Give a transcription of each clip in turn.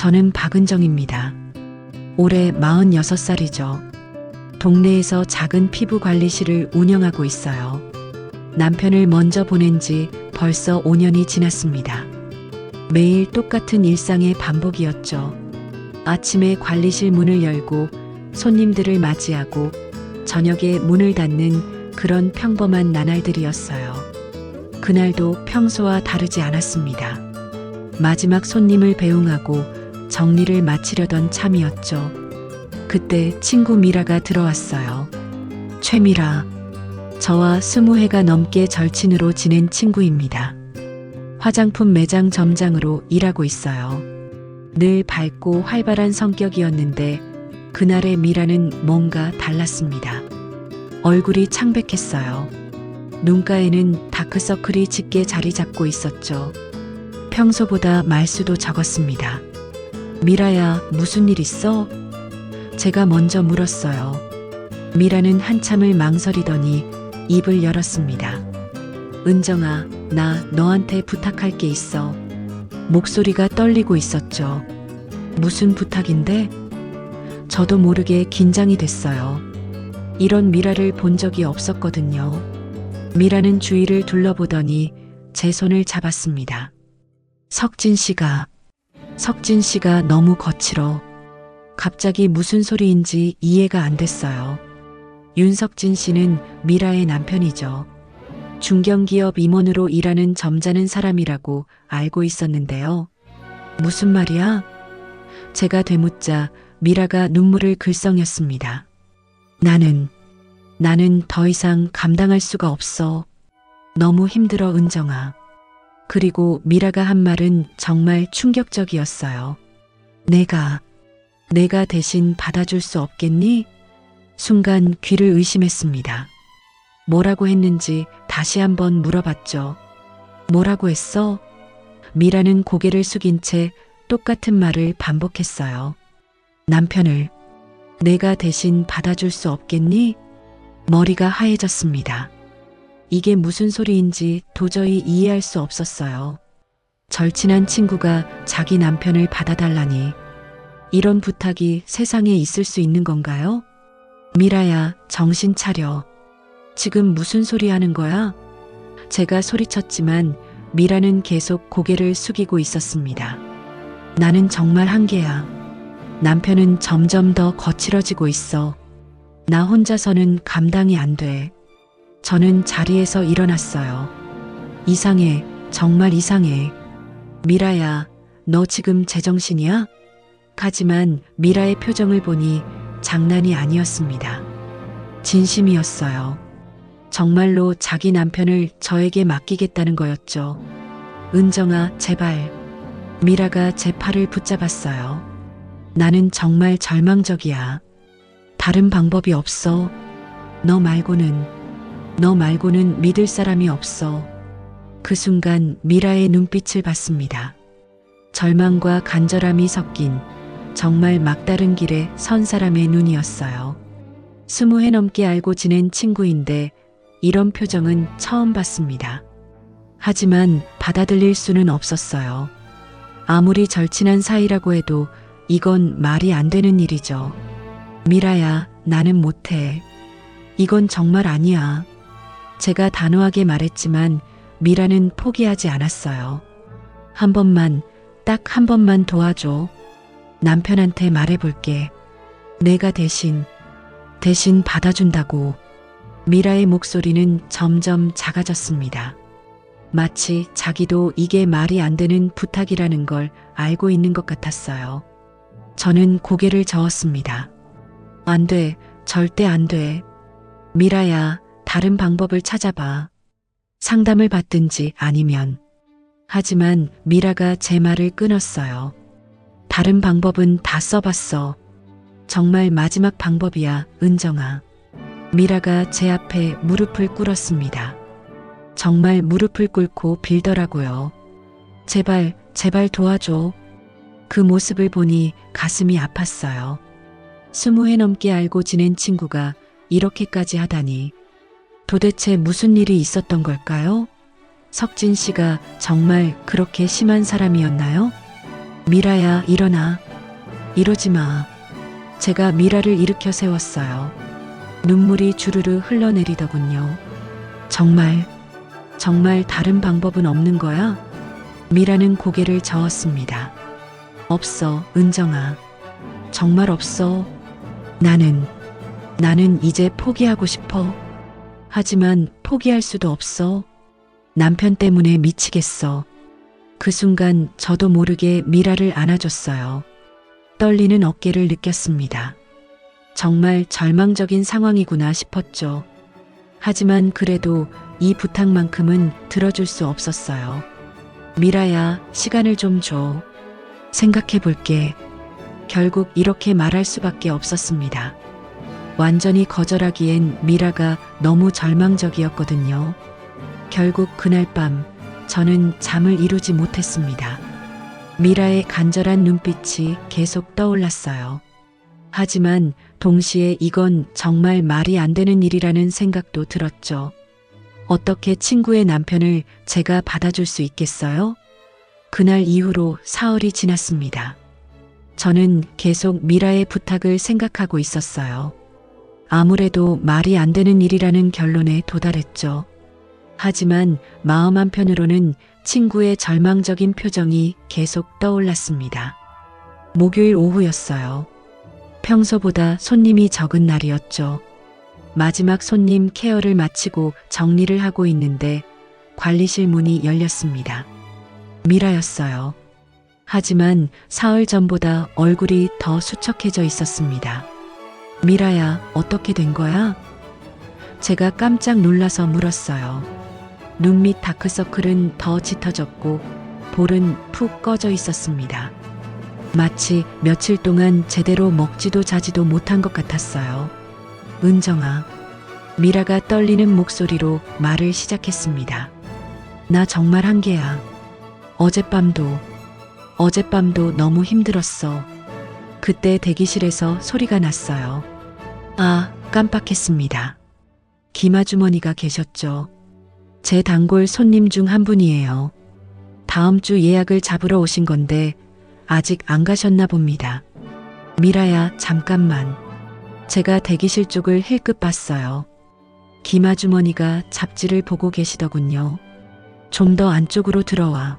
저는 박은정입니다. 올해 46살이죠. 동네에서 작은 피부 관리실을 운영하고 있어요. 남편을 먼저 보낸 지 벌써 5년이 지났습니다. 매일 똑같은 일상의 반복이었죠. 아침에 관리실 문을 열고 손님들을 맞이하고 저녁에 문을 닫는 그런 평범한 나날들이었어요. 그날도 평소와 다르지 않았습니다. 마지막 손님을 배웅하고 정리를 마치려던 참이었죠. 그때 친구 미라가 들어왔어요. 최미라, 저와 20해가 넘게 절친으로 지낸 친구입니다. 화장품 매장 점장으로 일하고 있어요. 늘 밝고 활발한 성격이었는데 그날의 미라는 뭔가 달랐습니다. 얼굴이 창백했어요. 눈가에는 다크서클이 짙게 자리 잡고 있었죠. 평소보다 말수도 적었습니다. 미라야, 무슨 일 있어? 제가 먼저 물었어요. 미라는 한참을 망설이더니 입을 열었습니다. 은정아, 나 너한테 부탁할 게 있어. 목소리가 떨리고 있었죠. 무슨 부탁인데? 저도 모르게 긴장이 됐어요. 이런 미라를 본 적이 없었거든요. 미라는 주위를 둘러보더니 제 손을 잡았습니다. 석진 씨가 너무 거칠어. 갑자기 무슨 소리인지 이해가 안 됐어요. 윤석진 씨는 미라의 남편이죠. 중견기업 임원으로 일하는 점잖은 사람이라고 알고 있었는데요. 무슨 말이야? 제가 되묻자 미라가 눈물을 글썽였습니다. 나는 더 이상 감당할 수가 없어. 너무 힘들어, 은정아. 그리고 미라가 한 말은 정말 충격적이었어요. 내가 대신 받아줄 수 없겠니? 순간 귀를 의심했습니다. 뭐라고 했는지 다시 한번 물어봤죠. 뭐라고 했어? 미라는 고개를 숙인 채 똑같은 말을 반복했어요. 남편을 내가 대신 받아줄 수 없겠니? 머리가 하얘졌습니다. 이게 무슨 소리인지 도저히 이해할 수 없었어요. 절친한 친구가 자기 남편을 받아달라니. 이런 부탁이 세상에 있을 수 있는 건가요? 미라야, 정신 차려. 지금 무슨 소리 하는 거야? 제가 소리쳤지만 미라는 계속 고개를 숙이고 있었습니다. 나는 정말 한계야. 남편은 점점 더 거칠어지고 있어. 나 혼자서는 감당이 안 돼. 저는 자리에서 일어났어요. 이상해, 정말 이상해. 미라야, 너 지금 제정신이야? 하지만 미라의 표정을 보니 장난이 아니었습니다. 진심이었어요. 정말로 자기 남편을 저에게 맡기겠다는 거였죠. 은정아, 제발. 미라가 제 팔을 붙잡았어요. 나는 정말 절망적이야. 다른 방법이 없어. 너 말고는 믿을 사람이 없어. 그 순간 미라의 눈빛을 봤습니다. 절망과 간절함이 섞인 정말 막다른 길에 선 사람의 눈이었어요. 20해 넘게 알고 지낸 친구인데 이런 표정은 처음 봤습니다. 하지만 받아들일 수는 없었어요. 아무리 절친한 사이라고 해도 이건 말이 안 되는 일이죠. 미라야, 나는 못해. 이건 정말 아니야. 제가 단호하게 말했지만 미라는 포기하지 않았어요. 딱 한 번만 도와줘. 남편한테 말해볼게. 내가 대신 받아준다고. 미라의 목소리는 점점 작아졌습니다. 마치 자기도 이게 말이 안 되는 부탁이라는 걸 알고 있는 것 같았어요. 저는 고개를 저었습니다. 안 돼, 절대 안 돼. 미라야, 다른 방법을 찾아봐. 상담을 받든지 아니면. 하지만 미라가 제 말을 끊었어요. 다른 방법은 다 써봤어. 정말 마지막 방법이야, 은정아. 미라가 제 앞에 무릎을 꿇었습니다. 정말 무릎을 꿇고 빌더라고요. 제발 도와줘. 그 모습을 보니 가슴이 아팠어요. 20해 넘게 알고 지낸 친구가 이렇게까지 하다니. 도대체 무슨 일이 있었던 걸까요? 석진 씨가 정말 그렇게 심한 사람이었나요? 미라야, 일어나. 이러지 마. 제가 미라를 일으켜 세웠어요. 눈물이 주르르 흘러내리더군요. 정말 다른 방법은 없는 거야? 미라는 고개를 저었습니다. 없어, 은정아. 정말 없어. 나는 이제 포기하고 싶어. 하지만 포기할 수도 없어. 남편 때문에 미치겠어. 그 순간 저도 모르게 미라를 안아줬어요. 떨리는 어깨를 느꼈습니다. 정말 절망적인 상황이구나 싶었죠. 하지만 그래도 이 부탁만큼은 들어줄 수 없었어요. 미라야, 시간을 좀 줘. 생각해 볼게. 결국 이렇게 말할 수밖에 없었습니다. 완전히 거절하기엔 미라가 너무 절망적이었거든요. 결국 그날 밤 저는 잠을 이루지 못했습니다. 미라의 간절한 눈빛이 계속 떠올랐어요. 하지만 동시에 이건 정말 말이 안 되는 일이라는 생각도 들었죠. 어떻게 친구의 남편을 제가 받아줄 수 있겠어요? 그날 이후로 사흘이 지났습니다. 저는 계속 미라의 부탁을 생각하고 있었어요. 아무래도 말이 안 되는 일이라는 결론에 도달했죠. 하지만 마음 한편으로는 친구의 절망적인 표정이 계속 떠올랐습니다. 목요일 오후였어요. 평소보다 손님이 적은 날이었죠. 마지막 손님 케어를 마치고 정리를 하고 있는데 관리실 문이 열렸습니다. 미라였어요. 하지만 사흘 전보다 얼굴이 더 수척해져 있었습니다. 미라야, 어떻게 된 거야? 제가 깜짝 놀라서 물었어요. 눈 밑 다크서클은 더 짙어졌고 볼은 푹 꺼져 있었습니다. 마치 며칠 동안 제대로 먹지도 자지도 못한 것 같았어요. 은정아, 미라가 떨리는 목소리로 말을 시작했습니다. 나 정말 한계야. 어젯밤도 너무 힘들었어. 그때 대기실에서 소리가 났어요. 아, 깜빡했습니다. 김아주머니가 계셨죠. 제 단골 손님 중 한 분이에요. 다음 주 예약을 잡으러 오신 건데 아직 안 가셨나 봅니다. 미라야, 잠깐만. 제가 대기실 쪽을 힐끗 봤어요. 김아주머니가 잡지를 보고 계시더군요. 좀 더 안쪽으로 들어와.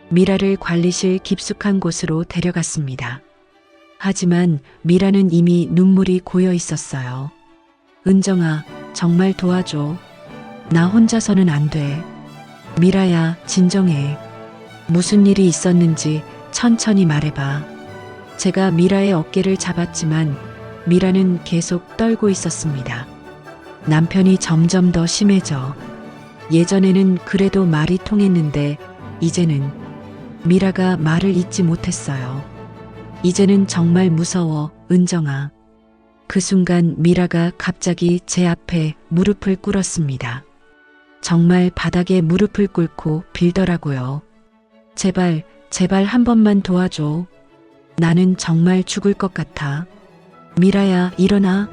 미라를 관리실 깊숙한 곳으로 데려갔습니다. 하지만 미라는 이미 눈물이 고여 있었어요. 은정아, 정말 도와줘. 나 혼자서는 안 돼. 미라야, 진정해. 무슨 일이 있었는지 천천히 말해봐. 제가 미라의 어깨를 잡았지만 미라는 계속 떨고 있었습니다. 남편이 점점 더 심해져. 예전에는 그래도 말이 통했는데 이제는 미라가 말을 잇지 못했어요. 이제는 정말 무서워, 은정아. 그 순간 미라가 갑자기 제 앞에 무릎을 꿇었습니다. 정말 바닥에 무릎을 꿇고 빌더라고요. 제발 한 번만 도와줘. 나는 정말 죽을 것 같아. 미라야, 일어나.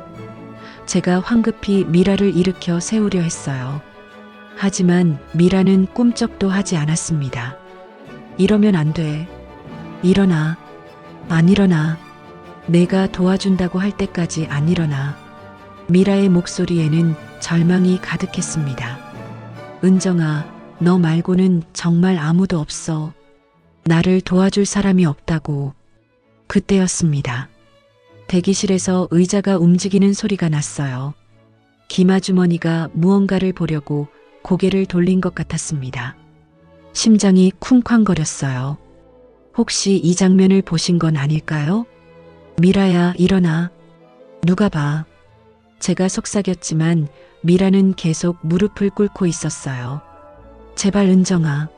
제가 황급히 미라를 일으켜 세우려 했어요. 하지만 미라는 꿈쩍도 하지 않았습니다. 이러면 안 돼. 일어나. 안 일어나. 내가 도와준다고 할 때까지 안 일어나. 미라의 목소리에는 절망이 가득했습니다. 은정아, 너 말고는 정말 아무도 없어. 나를 도와줄 사람이 없다고. 그때였습니다. 대기실에서 의자가 움직이는 소리가 났어요. 김아주머니가 무언가를 보려고 고개를 돌린 것 같았습니다. 심장이 쿵쾅거렸어요. 혹시 이 장면을 보신 건 아닐까요? 미라야, 일어나. 누가 봐. 제가 속삭였지만 미라는 계속 무릎을 꿇고 있었어요. 제발 은정아.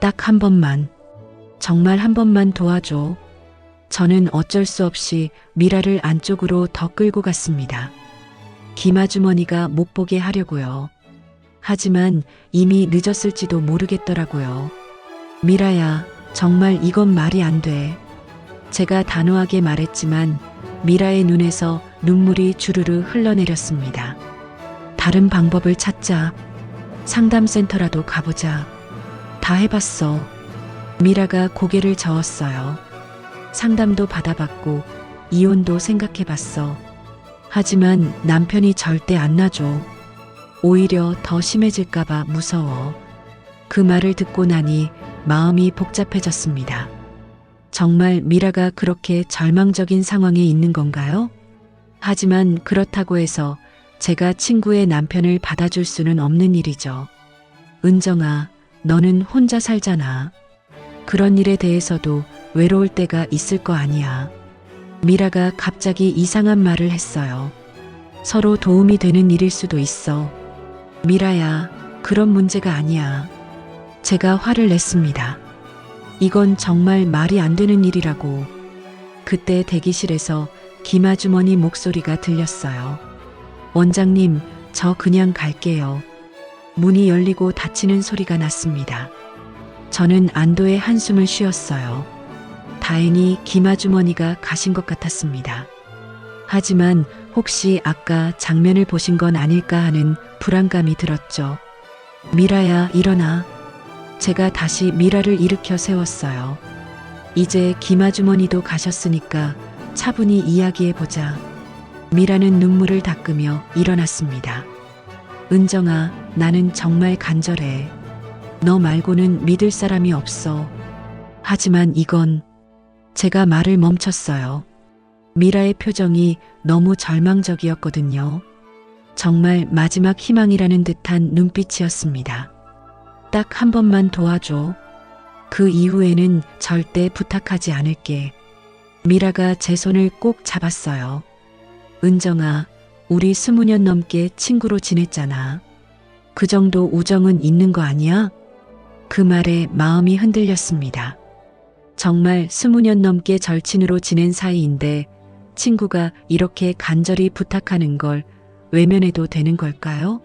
딱 한 번만. 정말 한 번만 도와줘. 저는 어쩔 수 없이 미라를 안쪽으로 더 끌고 갔습니다. 김아주머니가 못 보게 하려고요. 하지만 이미 늦었을지도 모르겠더라고요. 미라야, 정말 이건 말이 안 돼. 제가 단호하게 말했지만 미라의 눈에서 눈물이 주르르 흘러내렸습니다. 다른 방법을 찾자. 상담센터라도 가보자. 다 해봤어. 미라가 고개를 저었어요. 상담도 받아봤고 이혼도 생각해봤어. 하지만 남편이 절대 안 놔줘. 오히려 더 심해질까봐 무서워. 그 말을 듣고 나니 마음이 복잡해졌습니다. 정말 미라가 그렇게 절망적인 상황에 있는 건가요? 하지만 그렇다고 해서 제가 친구의 남편을 받아줄 수는 없는 일이죠. 은정아, 너는 혼자 살잖아. 그런 일에 대해서도 외로울 때가 있을 거 아니야. 미라가 갑자기 이상한 말을 했어요. 서로 도움이 되는 일일 수도 있어. 미라야, 그런 문제가 아니야. 제가 화를 냈습니다. 이건 정말 말이 안 되는 일이라고. 그때 대기실에서 김 아주머니 목소리가 들렸어요. 원장님, 저 그냥 갈게요. 문이 열리고 닫히는 소리가 났습니다. 저는 안도의 한숨을 쉬었어요. 다행히 김 아주머니가 가신 것 같았습니다. 하지만 혹시 아까 장면을 보신 건 아닐까 하는 불안감이 들었죠. 미라야, 일어나. 제가 다시 미라를 일으켜 세웠어요. 이제 김 아주머니도 가셨으니까 차분히 이야기해보자. 미라는 눈물을 닦으며 일어났습니다. 은정아, 나는 정말 간절해. 너 말고는 믿을 사람이 없어. 하지만 이건... 제가 말을 멈췄어요. 미라의 표정이 너무 절망적이었거든요. 정말 마지막 희망이라는 듯한 눈빛이었습니다. 딱 한 번만 도와줘. 그 이후에는 절대 부탁하지 않을게. 미라가 제 손을 꼭 잡았어요. 은정아, 우리 20년 넘게 친구로 지냈잖아. 그 정도 우정은 있는 거 아니야? 그 말에 마음이 흔들렸습니다. 정말 20년 넘게 절친으로 지낸 사이인데 친구가 이렇게 간절히 부탁하는 걸 외면해도 되는 걸까요?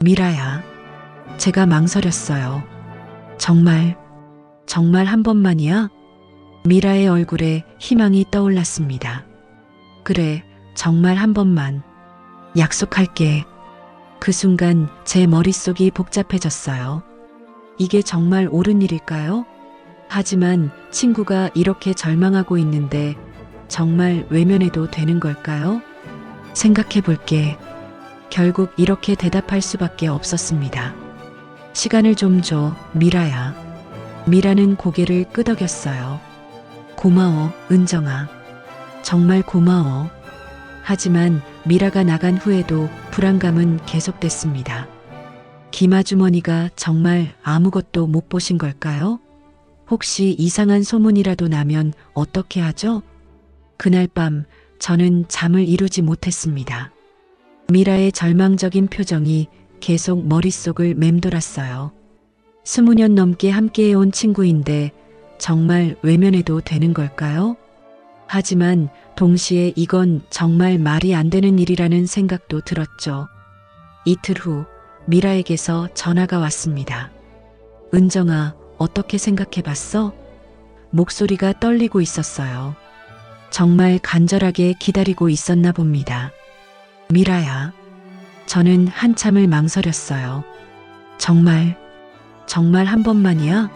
미라야, 제가 망설였어요. 정말 한 번만이야? 미라의 얼굴에 희망이 떠올랐습니다. 그래, 정말 한 번만. 약속할게. 그 순간 제 머릿속이 복잡해졌어요. 이게 정말 옳은 일일까요? 하지만 친구가 이렇게 절망하고 있는데 정말 외면해도 되는 걸까요? 생각해 볼게. 결국 이렇게 대답할 수밖에 없었습니다. 시간을 좀 줘, 미라야. 미라는 고개를 끄덕였어요. 고마워, 은정아. 정말 고마워. 하지만 미라가 나간 후에도 불안감은 계속됐습니다. 김 아주머니가 정말 아무것도 못 보신 걸까요? 혹시 이상한 소문이라도 나면 어떻게 하죠? 그날 밤 저는 잠을 이루지 못했습니다. 미라의 절망적인 표정이 계속 머릿속을 맴돌았어요. 20년 넘게 함께해온 친구인데 정말 외면해도 되는 걸까요? 하지만 동시에 이건 정말 말이 안 되는 일이라는 생각도 들었죠. 이틀 후 미라에게서 전화가 왔습니다. 은정아, 어떻게 생각해봤어? 목소리가 떨리고 있었어요. 정말 간절하게 기다리고 있었나 봅니다. 미라야, 저는 한참을 망설였어요. 정말 한 번만이야?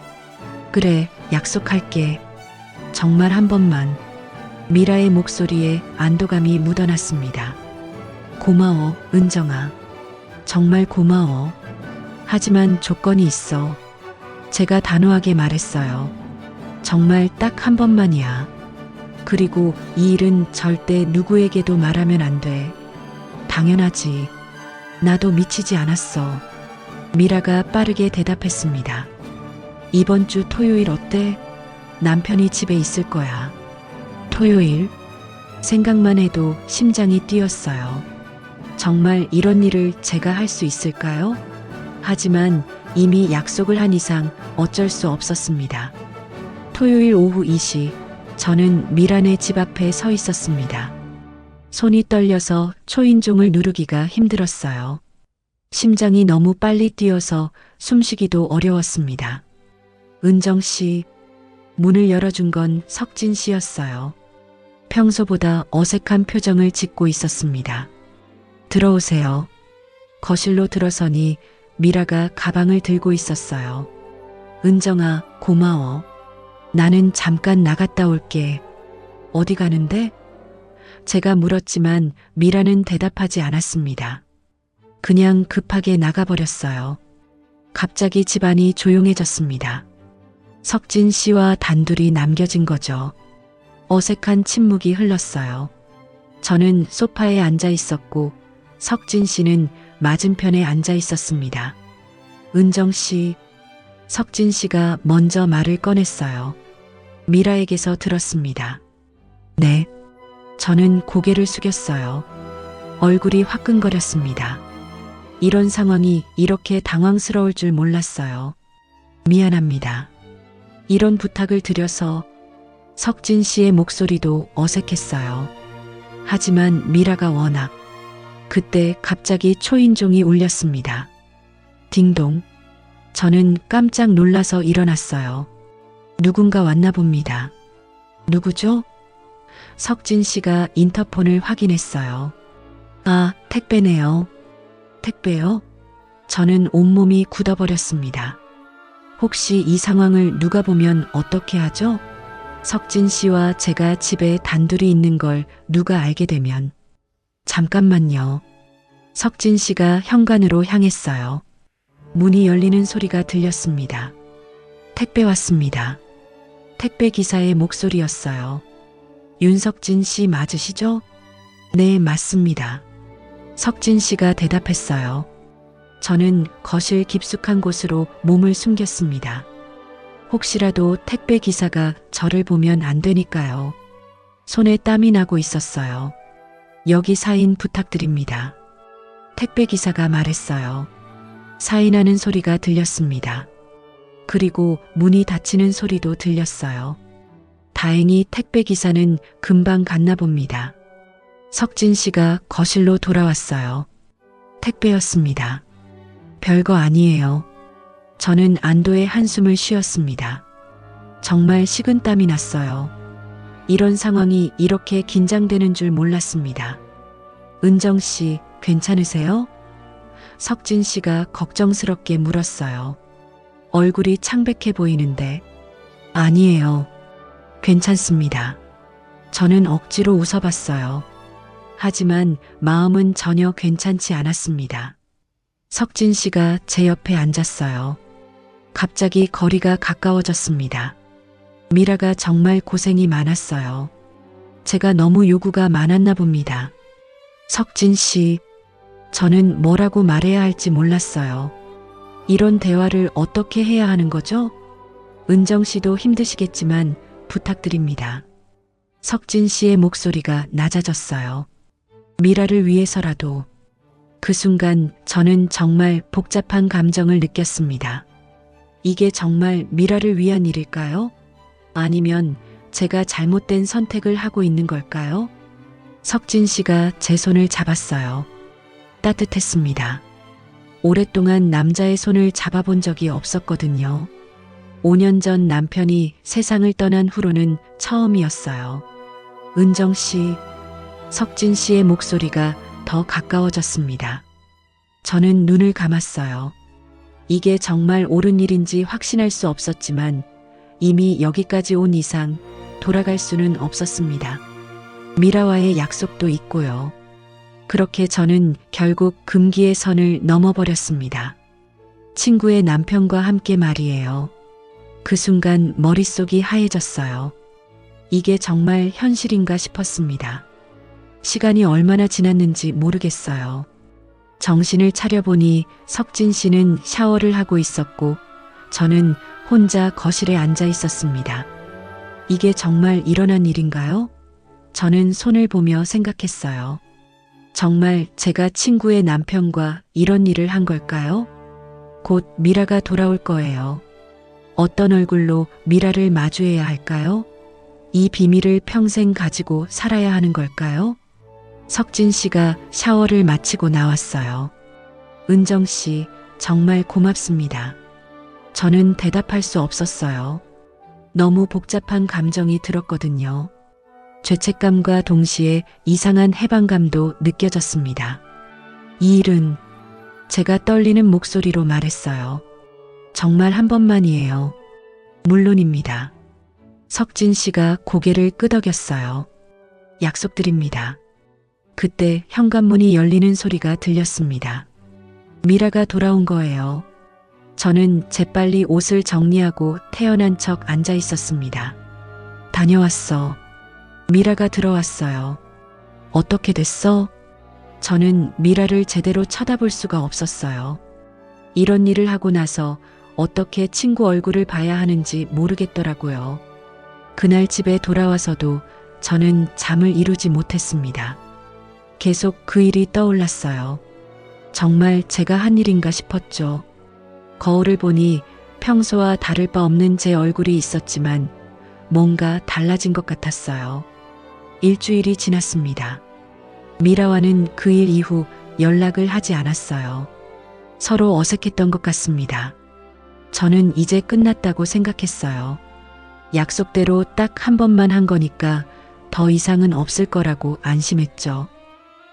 그래, 약속할게. 정말 한 번만. 미라의 목소리에 안도감이 묻어났습니다. 고마워, 은정아. 정말 고마워. 하지만 조건이 있어. 제가 단호하게 말했어요. 정말 딱 한 번만이야. 그리고 이 일은 절대 누구에게도 말하면 안 돼. 당연하지. 나도 미치지 않았어. 미라가 빠르게 대답했습니다. 이번 주 토요일 어때? 남편이 집에 있을 거야. 토요일? 생각만 해도 심장이 뛰었어요. 정말 이런 일을 제가 할 수 있을까요? 하지만 이미 약속을 한 이상 어쩔 수 없었습니다. 토요일 오후 2시, 저는 미란의 집 앞에 서 있었습니다. 손이 떨려서 초인종을 누르기가 힘들었어요. 심장이 너무 빨리 뛰어서 숨쉬기도 어려웠습니다. 은정 씨, 문을 열어준 건 석진 씨였어요. 평소보다 어색한 표정을 짓고 있었습니다. 들어오세요. 거실로 들어서니 미라가 가방을 들고 있었어요. 은정아, 고마워. 나는 잠깐 나갔다 올게. 어디 가는데? 제가 물었지만 미라는 대답하지 않았습니다. 그냥 급하게 나가버렸어요. 갑자기 집안이 조용해졌습니다. 석진 씨와 단둘이 남겨진 거죠. 어색한 침묵이 흘렀어요. 저는 소파에 앉아 있었고 석진 씨는 맞은편에 앉아 있었습니다. 은정 씨, 석진 씨가 먼저 말을 꺼냈어요. 미라에게서 들었습니다. 네. 저는 고개를 숙였어요. 얼굴이 화끈거렸습니다. 이런 상황이 이렇게 당황스러울 줄 몰랐어요. 미안합니다. 이런 부탁을 드려서. 석진 씨의 목소리도 어색했어요. 하지만 미라가 워낙. 그때 갑자기 초인종이 울렸습니다. 딩동. 저는 깜짝 놀라서 일어났어요. 누군가 왔나 봅니다. 누구죠? 석진 씨가 인터폰을 확인했어요. 아, 택배네요. 택배요? 저는 온몸이 굳어버렸습니다. 혹시 이 상황을 누가 보면 어떻게 하죠? 석진 씨와 제가 집에 단둘이 있는 걸 누가 알게 되면. 잠깐만요. 석진 씨가 현관으로 향했어요. 문이 열리는 소리가 들렸습니다. 택배 왔습니다. 택배 기사의 목소리였어요. 윤석진 씨 맞으시죠? 네, 맞습니다. 석진 씨가 대답했어요. 저는 거실 깊숙한 곳으로 몸을 숨겼습니다. 혹시라도 택배 기사가 저를 보면 안 되니까요. 손에 땀이 나고 있었어요. 여기 사인 부탁드립니다. 택배 기사가 말했어요. 사인하는 소리가 들렸습니다. 그리고 문이 닫히는 소리도 들렸어요. 다행히 택배 기사는 금방 갔나 봅니다. 석진 씨가 거실로 돌아왔어요. 택배였습니다. 별거 아니에요. 저는 안도의 한숨을 쉬었습니다. 정말 식은땀이 났어요. 이런 상황이 이렇게 긴장되는 줄 몰랐습니다. 은정 씨, 괜찮으세요? 석진 씨가 걱정스럽게 물었어요. 얼굴이 창백해 보이는데. 아니에요. 괜찮습니다. 저는 억지로 웃어봤어요. 하지만 마음은 전혀 괜찮지 않았습니다. 석진 씨가 제 옆에 앉았어요. 갑자기 거리가 가까워졌습니다. 미라가 정말 고생이 많았어요. 제가 너무 요구가 많았나 봅니다. 석진 씨, 저는 뭐라고 말해야 할지 몰랐어요. 이런 대화를 어떻게 해야 하는 거죠? 은정 씨도 힘드시겠지만 부탁드립니다. 석진 씨의 목소리가 낮아졌어요. 미라를 위해서라도. 그 순간 저는 정말 복잡한 감정을 느꼈습니다. 이게 정말 미라를 위한 일일까요? 아니면 제가 잘못된 선택을 하고 있는 걸까요? 석진 씨가 제 손을 잡았어요. 따뜻했습니다. 오랫동안 남자의 손을 잡아본 적이 없었거든요. 5년 전 남편이 세상을 떠난 후로는 처음이었어요. 은정 씨, 석진 씨의 목소리가 더 가까워졌습니다. 저는 눈을 감았어요. 이게 정말 옳은 일인지 확신할 수 없었지만 이미 여기까지 온 이상 돌아갈 수는 없었습니다. 미라와의 약속도 있고요. 그렇게 저는 결국 금기의 선을 넘어버렸습니다. 친구의 남편과 함께 말이에요. 그 순간 머릿속이 하얘졌어요. 이게 정말 현실인가 싶었습니다. 시간이 얼마나 지났는지 모르겠어요. 정신을 차려보니 석진 씨는 샤워를 하고 있었고 저는 혼자 거실에 앉아 있었습니다. 이게 정말 일어난 일인가요? 저는 손을 보며 생각했어요. 정말 제가 친구의 남편과 이런 일을 한 걸까요? 곧 미라가 돌아올 거예요. 어떤 얼굴로 미라를 마주해야 할까요? 이 비밀을 평생 가지고 살아야 하는 걸까요? 석진 씨가 샤워를 마치고 나왔어요. 은정 씨, 정말 고맙습니다. 저는 대답할 수 없었어요. 너무 복잡한 감정이 들었거든요. 죄책감과 동시에 이상한 해방감도 느껴졌습니다. 이 일은 제가 떨리는 목소리로 말했어요. 정말 한 번만이에요. 물론입니다. 석진 씨가 고개를 끄덕였어요. 약속드립니다. 그때 현관문이 열리는 소리가 들렸습니다. 미라가 돌아온 거예요. 저는 재빨리 옷을 정리하고 태연한 척 앉아 있었습니다. 다녀왔어. 미라가 들어왔어요. 어떻게 됐어? 저는 미라를 제대로 쳐다볼 수가 없었어요. 이런 일을 하고 나서 어떻게 친구 얼굴을 봐야 하는지 모르겠더라고요. 그날 집에 돌아와서도 저는 잠을 이루지 못했습니다. 계속 그 일이 떠올랐어요. 정말 제가 한 일인가 싶었죠. 거울을 보니 평소와 다를 바 없는 제 얼굴이 있었지만 뭔가 달라진 것 같았어요. 일주일이 지났습니다. 미라와는 그 일 이후 연락을 하지 않았어요. 서로 어색했던 것 같습니다. 저는 이제 끝났다고 생각했어요. 약속대로 딱 한 번만 한 거니까 더 이상은 없을 거라고 안심했죠.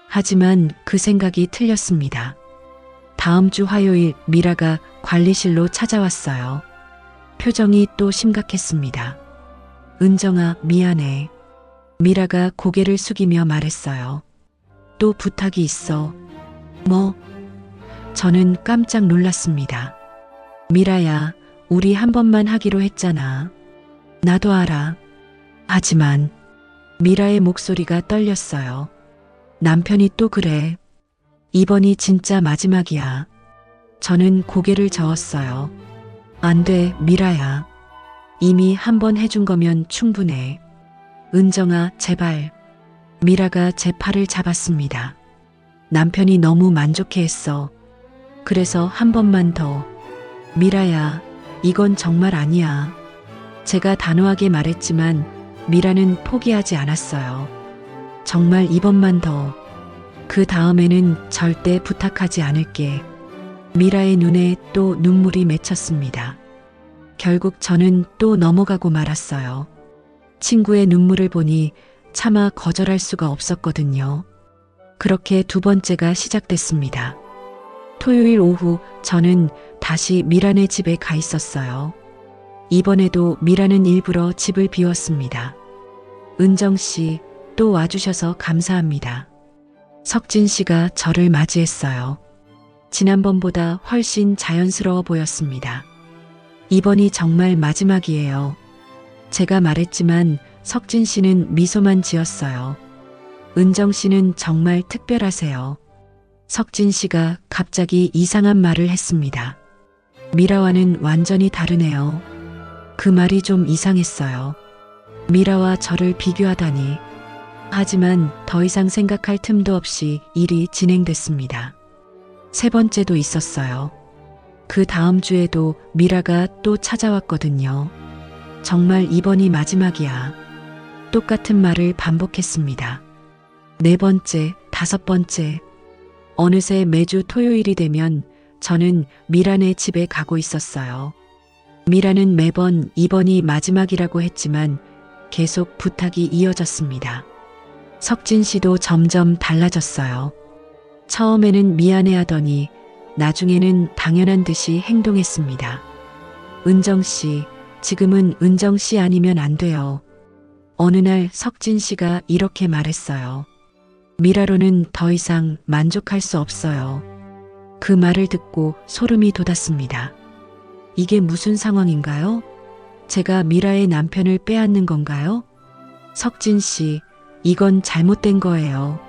하지만 그 생각이 틀렸습니다. 다음 주 화요일 미라가 관리실로 찾아왔어요. 표정이 또 심각했습니다. 은정아, 미안해. 미라가 고개를 숙이며 말했어요. 또 부탁이 있어. 뭐? 저는 깜짝 놀랐습니다. 미라야, 우리 한 번만 하기로 했잖아. 나도 알아. 하지만 미라의 목소리가 떨렸어요. 남편이 또 그래. 이번이 진짜 마지막이야. 저는 고개를 저었어요. 안 돼, 미라야. 이미 한 번 해준 거면 충분해. 은정아, 제발. 미라가 제 팔을 잡았습니다. 남편이 너무 만족해했어. 그래서 한 번만 더. 미라야, 이건 정말 아니야. 제가 단호하게 말했지만 미라는 포기하지 않았어요. 정말 이번만 더. 그 다음에는 절대 부탁하지 않을게. 미라의 눈에 또 눈물이 맺혔습니다. 결국 저는 또 넘어가고 말았어요. 친구의 눈물을 보니 차마 거절할 수가 없었거든요. 그렇게 두 번째가 시작됐습니다. 토요일 오후 저는 다시 미라네 집에 가 있었어요. 이번에도 미라는 일부러 집을 비웠습니다. 은정 씨, 또 와주셔서 감사합니다. 석진 씨가 저를 맞이했어요. 지난번보다 훨씬 자연스러워 보였습니다. 이번이 정말 마지막이에요. 제가 말했지만 석진 씨는 미소만 지었어요. 은정 씨는 정말 특별하세요. 석진 씨가 갑자기 이상한 말을 했습니다. 미라와는 완전히 다르네요. 그 말이 좀 이상했어요. 미라와 저를 비교하다니. 하지만 더 이상 생각할 틈도 없이 일이 진행됐습니다. 세 번째도 있었어요. 그 다음 주에도 미라가 또 찾아왔거든요. 정말 이번이 마지막이야. 똑같은 말을 반복했습니다. 네 번째, 다섯 번째. 어느새 매주 토요일이 되면 저는 미라네 집에 가고 있었어요. 미라는 매번 이번이 마지막이라고 했지만 계속 부탁이 이어졌습니다. 석진 씨도 점점 달라졌어요. 처음에는 미안해하더니 나중에는 당연한 듯이 행동했습니다. 은정 씨, 지금은 은정 씨 아니면 안 돼요. 어느 날 석진 씨가 이렇게 말했어요. 미라로는 더 이상 만족할 수 없어요. 그 말을 듣고 소름이 돋았습니다. 이게 무슨 상황인가요? 제가 미라의 남편을 빼앗는 건가요? 석진 씨, 이건 잘못된 거예요.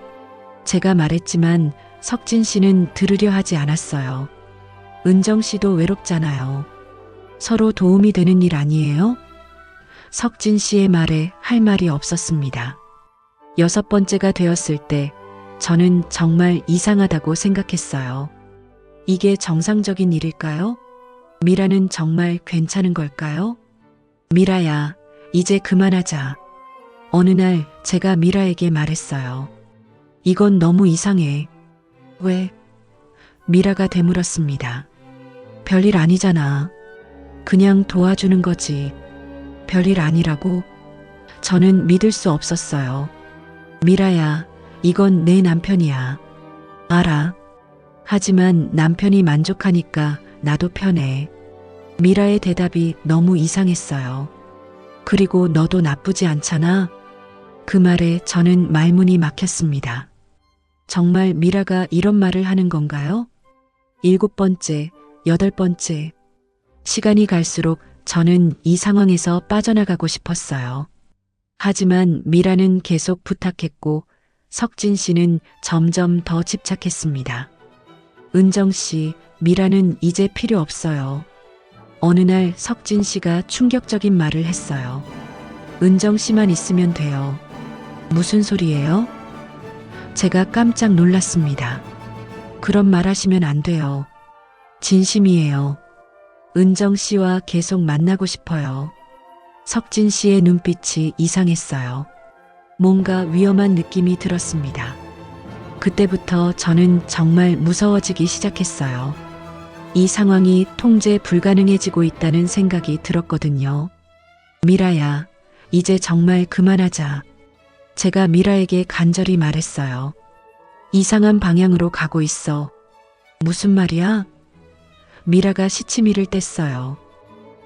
제가 말했지만 석진 씨는 들으려 하지 않았어요. 은정 씨도 외롭잖아요. 서로 도움이 되는 일 아니에요? 석진 씨의 말에 할 말이 없었습니다. 여섯 번째가 되었을 때 저는 정말 이상하다고 생각했어요. 이게 정상적인 일일까요? 미라는 정말 괜찮은 걸까요? 미라야, 이제 그만하자. 어느 날 제가 미라에게 말했어요. 이건 너무 이상해. 왜? 미라가 되물었습니다. 별일 아니잖아. 그냥 도와주는 거지. 별일 아니라고? 저는 믿을 수 없었어요. 미라야, 이건 내 남편이야. 알아. 하지만 남편이 만족하니까 나도 편해. 미라의 대답이 너무 이상했어요. 그리고 너도 나쁘지 않잖아. 그 말에 저는 말문이 막혔습니다. 정말 미라가 이런 말을 하는 건가요? 7번째, 8번째. 시간이 갈수록 저는 이 상황에서 빠져나가고 싶었어요. 하지만 미라는 계속 부탁했고 석진 씨는 점점 더 집착했습니다. 은정 씨, 미라는 이제 필요 없어요. 어느 날 석진 씨가 충격적인 말을 했어요. 은정 씨만 있으면 돼요. 무슨 소리예요? 제가 깜짝 놀랐습니다. 그런 말 하시면 안 돼요. 진심이에요. 은정 씨와 계속 만나고 싶어요. 석진 씨의 눈빛이 이상했어요. 뭔가 위험한 느낌이 들었습니다. 그때부터 저는 정말 무서워지기 시작했어요. 이 상황이 통제 불가능해지고 있다는 생각이 들었거든요. 미라야, 이제 정말 그만하자. 제가 미라에게 간절히 말했어요. 이상한 방향으로 가고 있어. 무슨 말이야? 미라가 시치미를 뗐어요.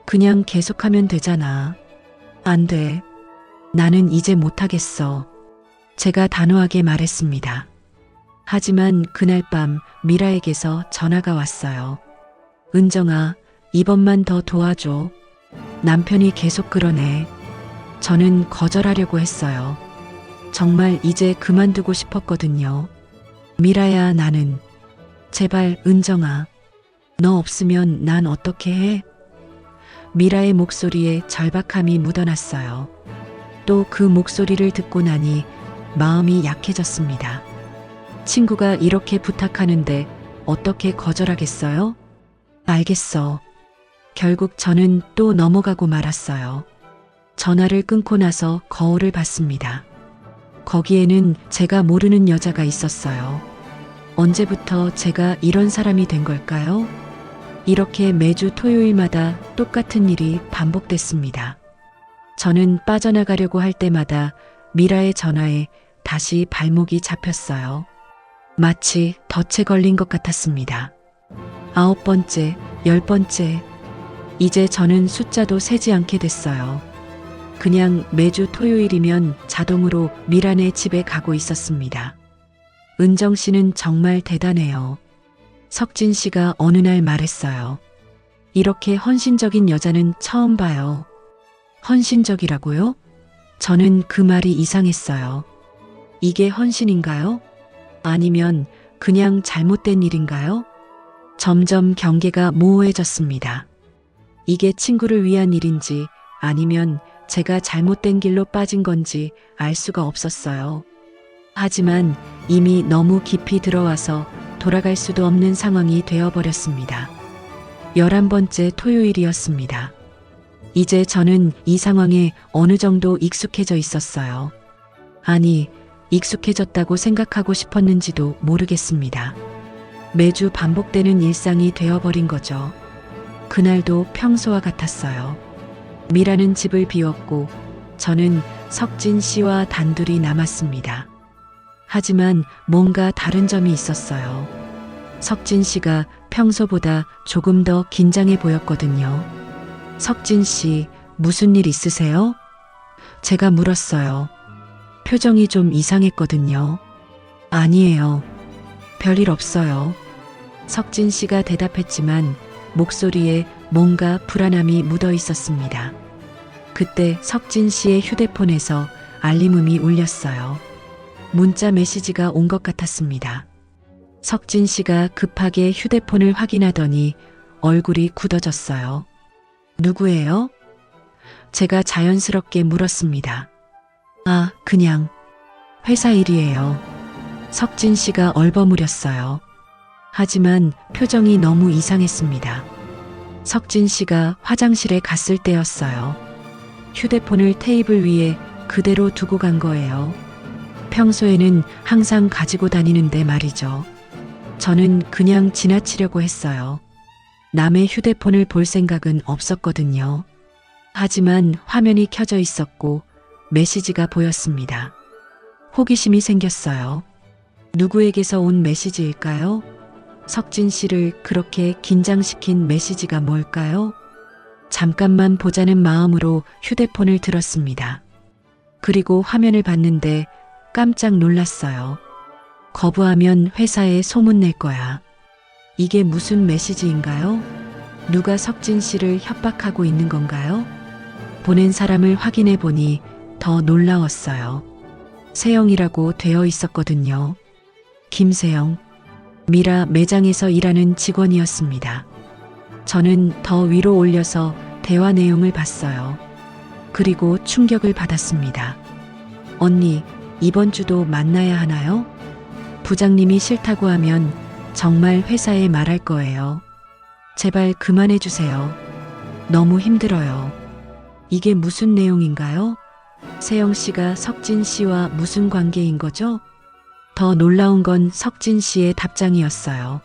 그냥 계속하면 되잖아. 안 돼. 나는 이제 못하겠어. 제가 단호하게 말했습니다. 하지만 그날 밤 미라에게서 전화가 왔어요. 은정아, 이번만 더 도와줘. 남편이 계속 그러네. 저는 거절하려고 했어요. 정말 이제 그만두고 싶었거든요. 미라야, 나는. 제발, 은정아. 너 없으면 난 어떻게 해? 미라의 목소리에 절박함이 묻어났어요. 또 그 목소리를 듣고 나니 마음이 약해졌습니다. 친구가 이렇게 부탁하는데 어떻게 거절하겠어요? 알겠어. 결국 저는 또 넘어가고 말았어요. 전화를 끊고 나서 거울을 봤습니다. 거기에는 제가 모르는 여자가 있었어요. 언제부터 제가 이런 사람이 된 걸까요? 이렇게 매주 토요일마다 똑같은 일이 반복됐습니다. 저는 빠져나가려고 할 때마다 미라의 전화에 다시 발목이 잡혔어요. 마치 덫에 걸린 것 같았습니다. 9번째, 10번째. 이제 저는 숫자도 세지 않게 됐어요. 그냥 매주 토요일이면 자동으로 미라네 집에 가고 있었습니다. 은정 씨는 정말 대단해요. 석진 씨가 어느 날 말했어요. 이렇게 헌신적인 여자는 처음 봐요. 헌신적이라고요? 저는 그 말이 이상했어요. 이게 헌신인가요? 아니면 그냥 잘못된 일인가요? 점점 경계가 모호해졌습니다. 이게 친구를 위한 일인지 아니면 제가 잘못된 길로 빠진 건지 알 수가 없었어요. 하지만 이미 너무 깊이 들어와서 돌아갈 수도 없는 상황이 되어버렸습니다. 11번째 토요일이었습니다. 이제 저는 이 상황에 어느 정도 익숙해져 있었어요. 아니, 익숙해졌다고 생각하고 싶었는지도 모르겠습니다. 매주 반복되는 일상이 되어버린 거죠. 그날도 평소와 같았어요. 미라는 집을 비웠고 저는 석진 씨와 단둘이 남았습니다. 하지만 뭔가 다른 점이 있었어요. 석진 씨가 평소보다 조금 더 긴장해 보였거든요. 석진 씨, 무슨 일 있으세요? 제가 물었어요. 표정이 좀 이상했거든요. 아니에요. 별일 없어요. 석진 씨가 대답했지만 목소리에 뭔가 불안함이 묻어 있었습니다. 그때 석진 씨의 휴대폰에서 알림음이 울렸어요. 문자 메시지가 온 것 같았습니다. 석진 씨가 급하게 휴대폰을 확인하더니 얼굴이 굳어졌어요. 누구예요? 제가 자연스럽게 물었습니다. 아, 그냥 회사 일이에요. 석진 씨가 얼버무렸어요. 하지만 표정이 너무 이상했습니다. 석진 씨가 화장실에 갔을 때였어요. 휴대폰을 테이블 위에 그대로 두고 간 거예요. 평소에는 항상 가지고 다니는데 말이죠. 저는 그냥 지나치려고 했어요. 남의 휴대폰을 볼 생각은 없었거든요. 하지만 화면이 켜져 있었고 메시지가 보였습니다. 호기심이 생겼어요. 누구에게서 온 메시지일까요? 석진 씨를 그렇게 긴장시킨 메시지가 뭘까요? 잠깐만 보자는 마음으로 휴대폰을 들었습니다. 그리고 화면을 봤는데 깜짝 놀랐어요. 거부하면 회사에 소문낼 거야. 이게 무슨 메시지인가요? 누가 석진 씨를 협박하고 있는 건가요? 보낸 사람을 확인해 보니 더 놀라웠어요. 세영이라고 되어 있었거든요. 김세영. 미라 매장에서 일하는 직원이었습니다. 저는 더 위로 올려서 대화 내용을 봤어요. 그리고 충격을 받았습니다. 언니, 이번 주도 만나야 하나요? 부장님이 싫다고 하면 정말 회사에 말할 거예요. 제발 그만해 주세요. 너무 힘들어요. 이게 무슨 내용인가요? 세영 씨가 석진 씨와 무슨 관계인 거죠? 더 놀라운 건 석진 씨의 답장이었어요.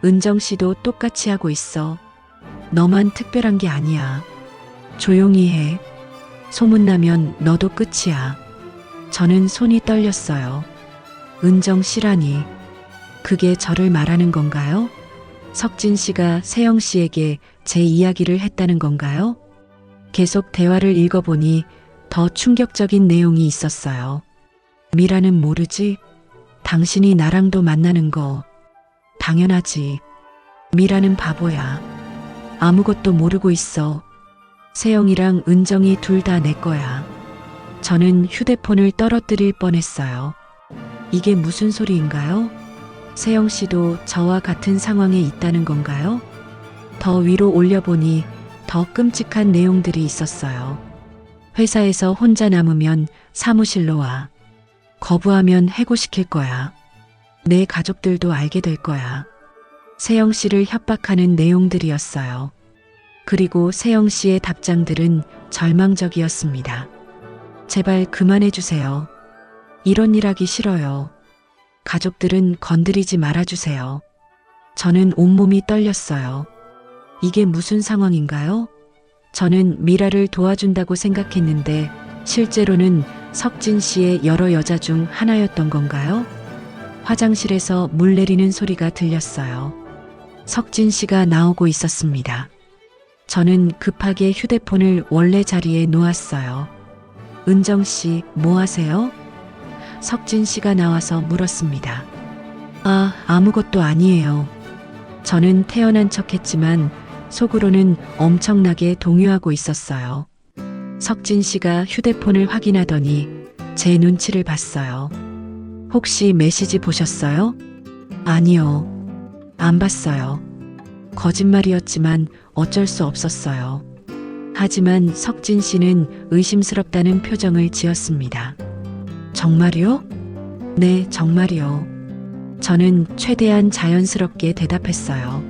은정 씨도 똑같이 하고 있어. 너만 특별한 게 아니야. 조용히 해. 소문나면 너도 끝이야. 저는 손이 떨렸어요. 은정 씨라니. 그게 저를 말하는 건가요? 석진 씨가 세영 씨에게 제 이야기를 했다는 건가요? 계속 대화를 읽어보니 더 충격적인 내용이 있었어요. 미라는 모르지? 당신이 나랑도 만나는 거. 당연하지. 미라는 바보야. 아무것도 모르고 있어. 세영이랑 은정이 둘 다 내 거야. 저는 휴대폰을 떨어뜨릴 뻔했어요. 이게 무슨 소리인가요? 세영 씨도 저와 같은 상황에 있다는 건가요? 더 위로 올려보니 더 끔찍한 내용들이 있었어요. 회사에서 혼자 남으면 사무실로 와. 거부하면 해고시킬 거야. 내 가족들도 알게 될 거야. 세영 씨를 협박하는 내용들이었어요. 그리고 세영 씨의 답장들은 절망적이었습니다. 제발 그만해 주세요. 이런 일 하기 싫어요. 가족들은 건드리지 말아주세요. 저는 온몸이 떨렸어요. 이게 무슨 상황인가요? 저는 미라를 도와준다고 생각했는데 실제로는 석진 씨의 여러 여자 중 하나였던 건가요? 화장실에서 물 내리는 소리가 들렸어요. 석진 씨가 나오고 있었습니다. 저는 급하게 휴대폰을 원래 자리에 놓았어요. 은정 씨, 뭐 하세요? 석진 씨가 나와서 물었습니다. 아무것도 아니에요. 저는 태어난 척했지만 속으로는 엄청나게 동요하고 있었어요. 석진 씨가 휴대폰을 확인하더니 제 눈치를 봤어요. 혹시 메시지 보셨어요? 아니요. 안 봤어요. 거짓말이었지만 어쩔 수 없었어요. 하지만 석진 씨는 의심스럽다는 표정을 지었습니다. 정말이요? 네, 정말이요. 저는 최대한 자연스럽게 대답했어요.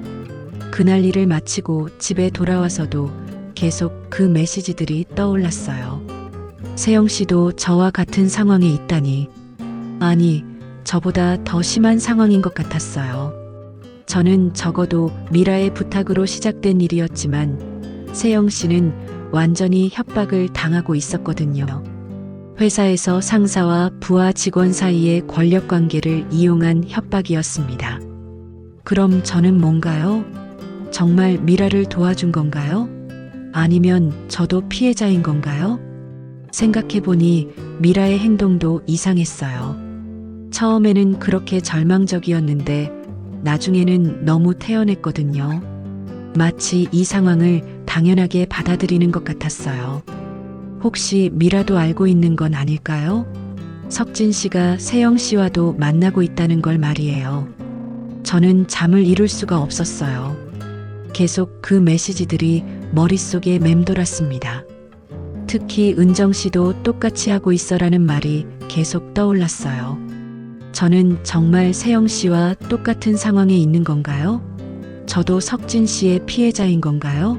그날 일을 마치고 집에 돌아와서도 계속 그 메시지들이 떠올랐어요. 세영 씨도 저와 같은 상황에 있다니. 아니, 저보다 더 심한 상황인 것 같았어요. 저는 적어도 미라의 부탁으로 시작된 일이었지만 세영 씨는 완전히 협박을 당하고 있었거든요. 회사에서 상사와 부하 직원 사이의 권력 관계를 이용한 협박이었습니다. 그럼 저는 뭔가요? 정말 미라를 도와준 건가요? 아니면 저도 피해자인 건가요? 생각해보니 미라의 행동도 이상했어요. 처음에는 그렇게 절망적이었는데 나중에는 너무 태연했거든요. 마치 이 상황을 당연하게 받아들이는 것 같았어요. 혹시 미라도 알고 있는 건 아닐까요? 석진 씨가 세영 씨와도 만나고 있다는 걸 말이에요. 저는 잠을 이룰 수가 없었어요. 계속 그 메시지들이 머릿속에 맴돌았습니다. 특히 은정 씨도 똑같이 하고 있어라는 말이 계속 떠올랐어요. 저는 정말 세영 씨와 똑같은 상황에 있는 건가요? 저도 석진 씨의 피해자인 건가요?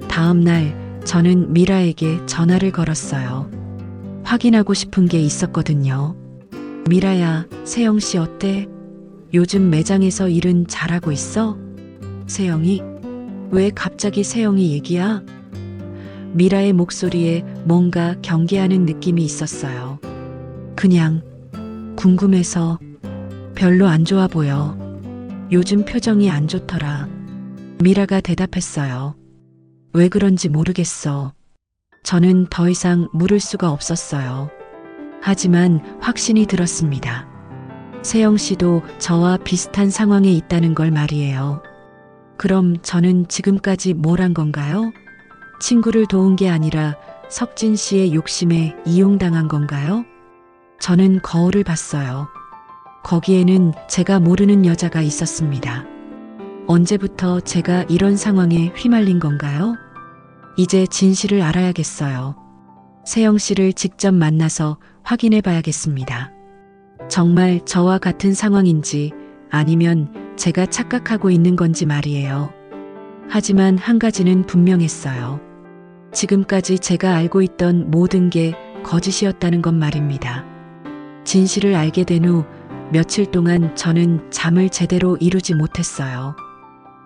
다음 날 저는 미라에게 전화를 걸었어요. 확인하고 싶은 게 있었거든요. 미라야, 세영 씨 어때? 요즘 매장에서 일은 잘하고 있어? 세영이? 왜 갑자기 세영이 얘기야? 미라의 목소리에 뭔가 경계하는 느낌이 있었어요. 그냥 궁금해서. 별로 안 좋아 보여. 요즘 표정이 안 좋더라. 미라가 대답했어요. 왜 그런지 모르겠어. 저는 더 이상 물을 수가 없었어요. 하지만 확신이 들었습니다. 세영 씨도 저와 비슷한 상황에 있다는 걸 말이에요. 그럼 저는 지금까지 뭘 한 건가요? 친구를 도운 게 아니라 석진 씨의 욕심에 이용당한 건가요? 저는 거울을 봤어요. 거기에는 제가 모르는 여자가 있었습니다. 언제부터 제가 이런 상황에 휘말린 건가요? 이제 진실을 알아야겠어요. 세영 씨를 직접 만나서 확인해 봐야겠습니다. 정말 저와 같은 상황인지 아니면 제가 착각하고 있는 건지 말이에요. 하지만 한 가지는 분명했어요. 지금까지 제가 알고 있던 모든 게 거짓이었다는 것 말입니다. 진실을 알게 된 후 며칠 동안 저는 잠을 제대로 이루지 못했어요.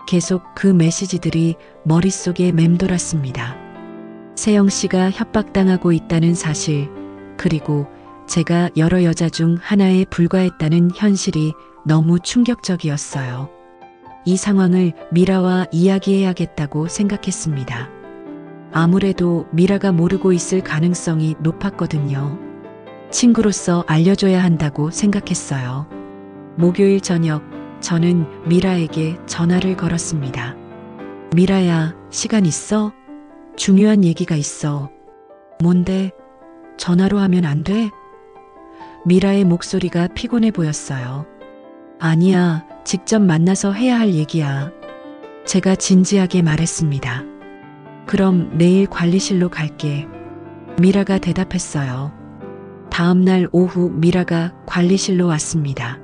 계속 그 메시지들이 머릿속에 맴돌았습니다. 세영 씨가 협박당하고 있다는 사실, 그리고 제가 여러 여자 중 하나에 불과했다는 현실이 너무 충격적이었어요. 이 상황을 미라와 이야기해야겠다고 생각했습니다. 아무래도 미라가 모르고 있을 가능성이 높았거든요. 친구로서 알려줘야 한다고 생각했어요. 목요일 저녁, 저는 미라에게 전화를 걸었습니다. 미라야, 시간 있어? 중요한 얘기가 있어. 뭔데? 전화로 하면 안 돼? 미라의 목소리가 피곤해 보였어요. 아니야, 직접 만나서 해야 할 얘기야. 제가 진지하게 말했습니다. 그럼 내일 관리실로 갈게. 미라가 대답했어요. 다음 날 오후 미라가 관리실로 왔습니다.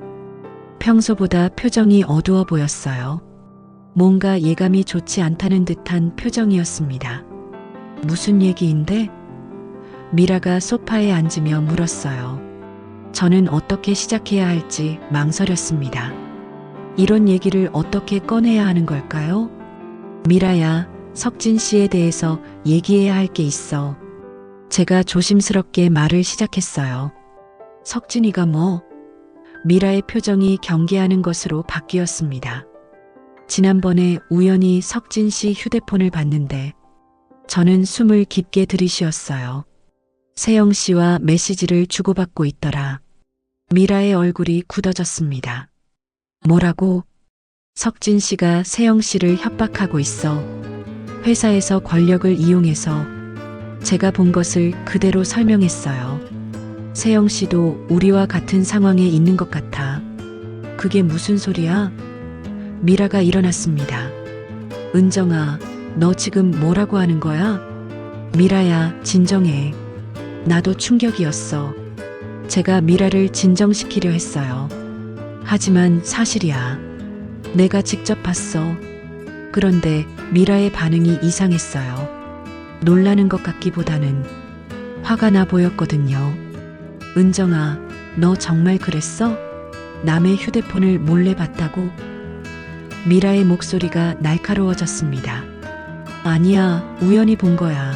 평소보다 표정이 어두워 보였어요. 뭔가 예감이 좋지 않다는 듯한 표정이었습니다. 무슨 얘기인데? 미라가 소파에 앉으며 물었어요. 저는 어떻게 시작해야 할지 망설였습니다. 이런 얘기를 어떻게 꺼내야 하는 걸까요? 미라야, 석진 씨에 대해서 얘기해야 할 게 있어. 제가 조심스럽게 말을 시작했어요. 석진이가 뭐? 미라의 표정이 경계하는 것으로 바뀌었습니다. 지난번에 우연히 석진 씨 휴대폰을 봤는데 저는 숨을 깊게 들이쉬었어요. 세영 씨와 메시지를 주고받고 있더라. 미라의 얼굴이 굳어졌습니다. 뭐라고? 석진 씨가 세영 씨를 협박하고 있어. 회사에서 권력을 이용해서. 제가 본 것을 그대로 설명했어요. 세영 씨도 우리와 같은 상황에 있는 것 같아. 그게 무슨 소리야? 미라가 일어났습니다. 은정아, 너 지금 뭐라고 하는 거야? 미라야, 진정해. 나도 충격이었어. 제가 미라를 진정시키려 했어요. 하지만 사실이야. 내가 직접 봤어. 그런데 미라의 반응이 이상했어요. 놀라는 것 같기보다는 화가 나 보였거든요. 은정아, 너 정말 그랬어? 남의 휴대폰을 몰래 봤다고? 미라의 목소리가 날카로워졌습니다. 아니야, 우연히 본 거야.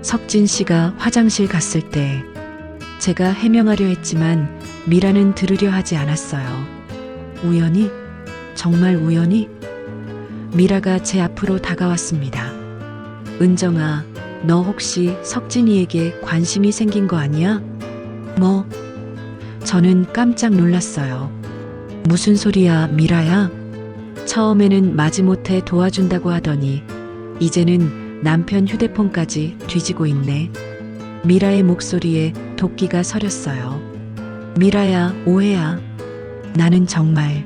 석진 씨가 화장실 갔을 때 제가 해명하려 했지만 미라는 들으려 하지 않았어요. 우연히? 정말 우연히? 미라가 제 앞으로 다가왔습니다. 은정아, 너 혹시 석진이에게 관심이 생긴 거 아니야? 뭐? 저는 깜짝 놀랐어요. 무슨 소리야, 미라야? 처음에는 마지못해 도와준다고 하더니 이제는 남편 휴대폰까지 뒤지고 있네. 미라의 목소리에 도끼가 서렸어요. 미라야, 오해야. 나는 정말.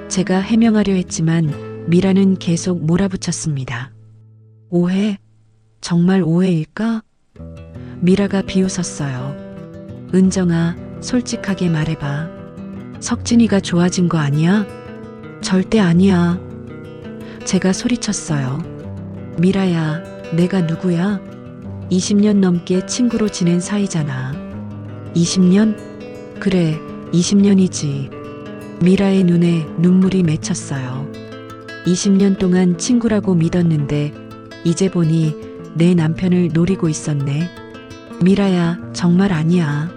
제가 해명하려 했지만 미라는 계속 몰아붙였습니다. 오해? 정말 오해일까? 미라가 비웃었어요. 은정아, 솔직하게 말해봐. 석진이가 좋아진 거 아니야? 절대 아니야. 제가 소리쳤어요. 미라야, 내가 누구야? 20년 넘게 친구로 지낸 사이잖아. 20년? 그래, 20년이지. 미라의 눈에 눈물이 맺혔어요. 20년 동안 친구라고 믿었는데 이제 보니 내 남편을 노리고 있었네. 미라야, 정말 아니야.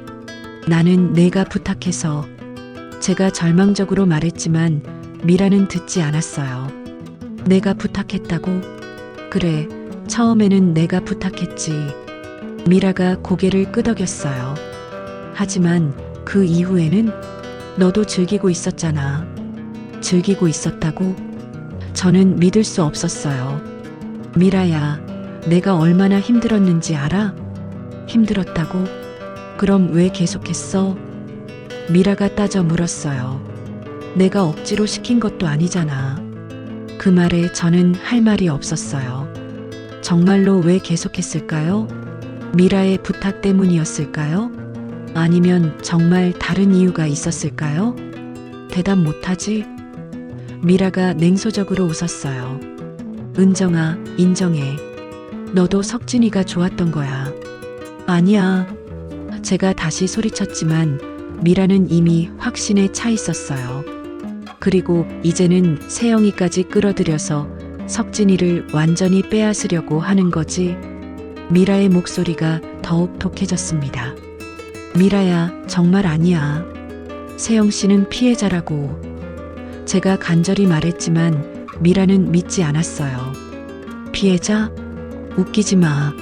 나는 내가 부탁해서. 제가 절망적으로 말했지만 미라는 듣지 않았어요. 내가 부탁했다고? 그래, 처음에는 내가 부탁했지. 미라가 고개를 끄덕였어요. 하지만 그 이후에는 너도 즐기고 있었잖아. 즐기고 있었다고? 저는 믿을 수 없었어요. 미라야, 내가 얼마나 힘들었는지 알아? 힘들었다고? 그럼 왜 계속했어? 미라가 따져 물었어요. 내가 억지로 시킨 것도 아니잖아. 그 말에 저는 할 말이 없었어요. 정말로 왜 계속했을까요? 미라의 부탁 때문이었을까요? 아니면 정말 다른 이유가 있었을까요? 대답 못하지? 미라가 냉소적으로 웃었어요. 은정아, 인정해. 너도 석진이가 좋았던 거야. 아니야. 제가 다시 소리쳤지만 미라는 이미 확신에 차 있었어요. 그리고 이제는 세영이까지 끌어들여서 석진이를 완전히 빼앗으려고 하는 거지. 미라의 목소리가 더욱 독해졌습니다. 미라야, 정말 아니야. 세영 씨는 피해자라고. 제가 간절히 말했지만 미라는 믿지 않았어요. 피해자? 웃기지 마.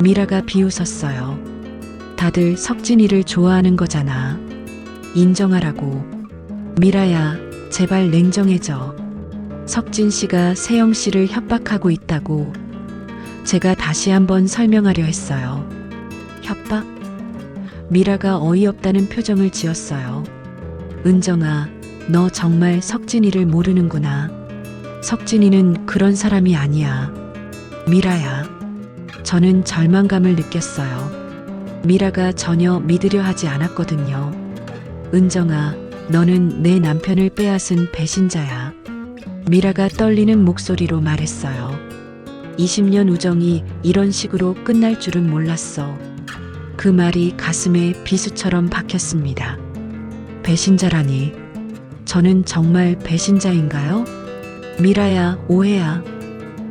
미라가 비웃었어요. 다들 석진이를 좋아하는 거잖아. 인정하라고. 미라야, 제발 냉정해져. 석진 씨가 세영 씨를 협박하고 있다고. 제가 다시 한번 설명하려 했어요. 협박? 미라가 어이없다는 표정을 지었어요. 은정아, 너 정말 석진이를 모르는구나. 석진이는 그런 사람이 아니야. 미라야. 저는 절망감을 느꼈어요. 미라가 전혀 믿으려 하지 않았거든요. 은정아, 너는 내 남편을 빼앗은 배신자야. 미라가 떨리는 목소리로 말했어요. 20년 우정이 이런 식으로 끝날 줄은 몰랐어. 그 말이 가슴에 비수처럼 박혔습니다. 배신자라니. 저는 정말 배신자인가요? 미라야, 오해야.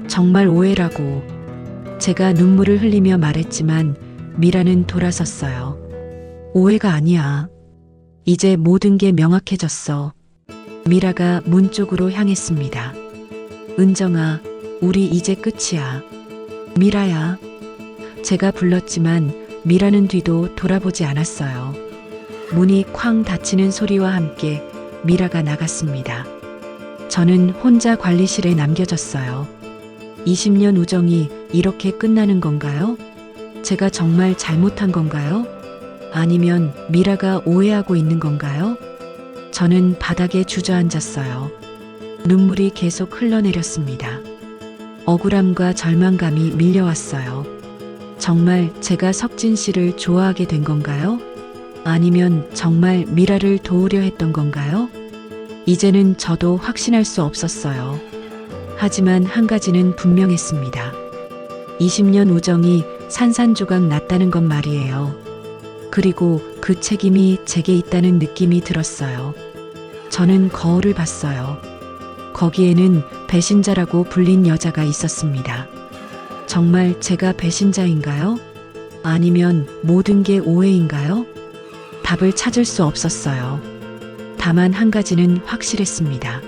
정말 오해라고. 제가 눈물을 흘리며 말했지만 미라는 돌아섰어요. 오해가 아니야. 이제 모든 게 명확해졌어. 미라가 문 쪽으로 향했습니다. 은정아, 우리 이제 끝이야. 미라야. 제가 불렀지만 미라는 뒤도 돌아보지 않았어요. 문이 쾅 닫히는 소리와 함께 미라가 나갔습니다. 저는 혼자 관리실에 남겨졌어요. 20년 우정이 이렇게 끝나는 건가요? 제가 정말 잘못한 건가요? 아니면 미라가 오해하고 있는 건가요? 저는 바닥에 주저앉았어요. 눈물이 계속 흘러내렸습니다. 억울함과 절망감이 밀려왔어요. 정말 제가 석진 씨를 좋아하게 된 건가요? 아니면 정말 미라를 도우려 했던 건가요? 이제는 저도 확신할 수 없었어요. 하지만 한 가지는 분명했습니다. 20년 우정이 산산조각 났다는 건 말이에요. 그리고 그 책임이 제게 있다는 느낌이 들었어요. 저는 거울을 봤어요. 거기에는 배신자라고 불린 여자가 있었습니다. 정말 제가 배신자인가요? 아니면 모든 게 오해인가요? 답을 찾을 수 없었어요. 다만 한 가지는 확실했습니다.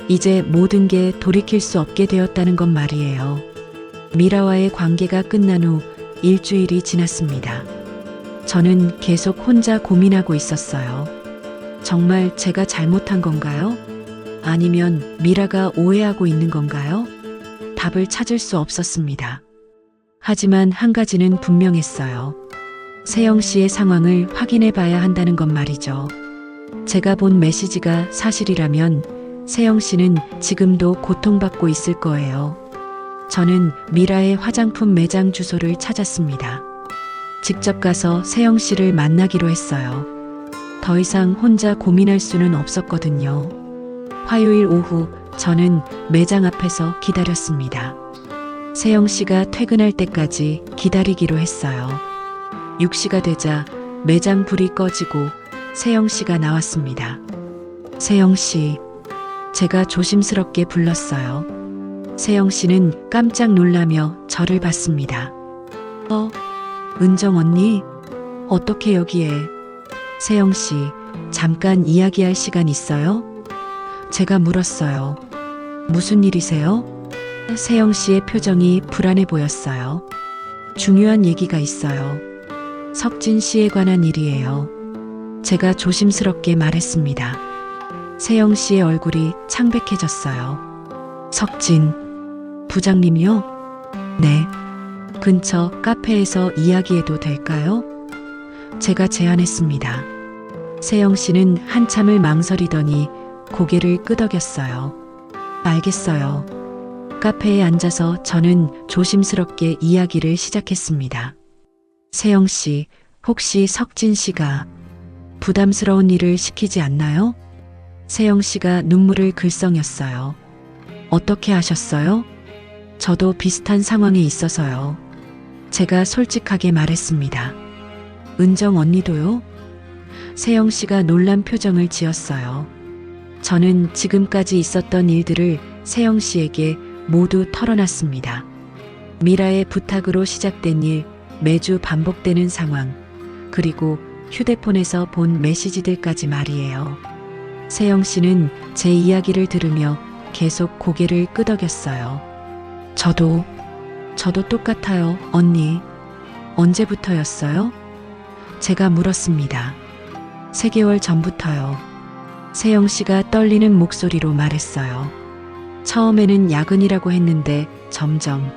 이제 모든 게 돌이킬 수 없게 되었다는 건 말이에요. 미라와의 관계가 끝난 후 일주일이 지났습니다. 저는 계속 혼자 고민하고 있었어요. 정말 제가 잘못한 건가요? 아니면 미라가 오해하고 있는 건가요? 답을 찾을 수 없었습니다. 하지만 한 가지는 분명했어요. 세영 씨의 상황을 확인해 봐야 한다는 건 말이죠. 제가 본 메시지가 사실이라면 세영 씨는 지금도 고통받고 있을 거예요. 저는 미라의 화장품 매장 주소를 찾았습니다. 직접 가서 세영 씨를 만나기로 했어요. 더 이상 혼자 고민할 수는 없었거든요. 화요일 오후 저는 매장 앞에서 기다렸습니다. 세영 씨가 퇴근할 때까지 기다리기로 했어요. 6시가 되자 매장 불이 꺼지고 세영 씨가 나왔습니다. 세영 씨, 제가 조심스럽게 불렀어요. 세영 씨는 깜짝 놀라며 저를 봤습니다. 은정 언니? 어떻게 여기에? 세영 씨, 잠깐 이야기할 시간 있어요? 제가 물었어요. 무슨 일이세요? 세영 씨의 표정이 불안해 보였어요. 중요한 얘기가 있어요. 석진 씨에 관한 일이에요. 제가 조심스럽게 말했습니다. 세영 씨의 얼굴이 창백해졌어요. 석진 부장님요? 네. 근처 카페에서 이야기해도 될까요? 제가 제안했습니다. 세영 씨는 한참을 망설이더니 고개를 끄덕였어요. 알겠어요. 카페에 앉아서 저는 조심스럽게 이야기를 시작했습니다. 세영 씨, 혹시 석진 씨가 부담스러운 일을 시키지 않나요? 세영 씨가 눈물을 글썽였어요. 어떻게 아셨어요? 저도 비슷한 상황에 있어서요. 제가 솔직하게 말했습니다. 은정 언니도요? 세영 씨가 놀란 표정을 지었어요. 저는 지금까지 있었던 일들을 세영 씨에게 모두 털어놨습니다. 미라의 부탁으로 시작된 일, 매주 반복되는 상황, 그리고 휴대폰에서 본 메시지들까지 말이에요. 세영 씨는 제 이야기를 들으며 계속 고개를 끄덕였어요. 저도 똑같아요, 언니. 언제부터였어요? 제가 물었습니다. 3개월 전부터요. 세영 씨가 떨리는 목소리로 말했어요. 처음에는 야근이라고 했는데 점점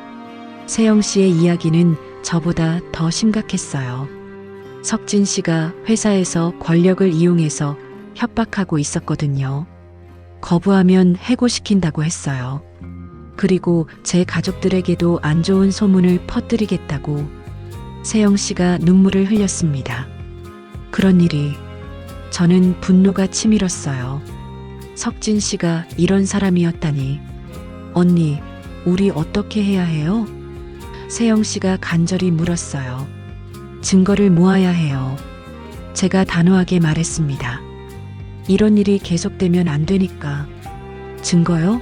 세영 씨의 이야기는 저보다 더 심각했어요. 석진 씨가 회사에서 권력을 이용해서 협박하고 있었거든요. 거부하면 해고시킨다고 했어요. 그리고 제 가족들에게도 안 좋은 소문을 퍼뜨리겠다고. 세영 씨가 눈물을 흘렸습니다. 그런 일이. 저는 분노가 치밀었어요. 석진 씨가 이런 사람이었다니. 언니, 우리 어떻게 해야 해요? 세영 씨가 간절히 물었어요. 증거를 모아야 해요. 제가 단호하게 말했습니다. 이런 일이 계속되면 안 되니까. 증거요?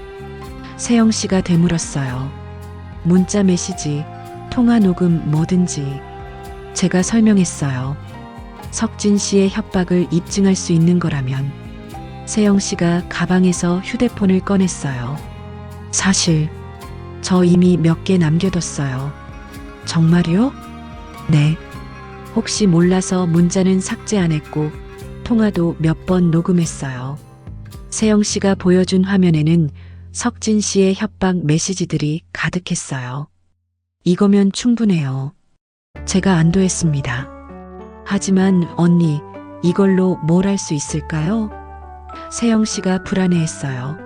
세영 씨가 되물었어요. 문자 메시지, 통화 녹음 뭐든지. 제가 설명했어요. 석진 씨의 협박을 입증할 수 있는 거라면. 세영 씨가 가방에서 휴대폰을 꺼냈어요. 사실 저 이미 몇 개 남겨뒀어요. 정말요? 네. 혹시 몰라서 문자는 삭제 안 했고 통화도 몇 번 녹음했어요. 세영 씨가 보여준 화면에는 석진 씨의 협박 메시지들이 가득했어요. 이거면 충분해요. 제가 안도했습니다. 하지만 언니, 이걸로 뭘 할 수 있을까요? 세영 씨가 불안해했어요.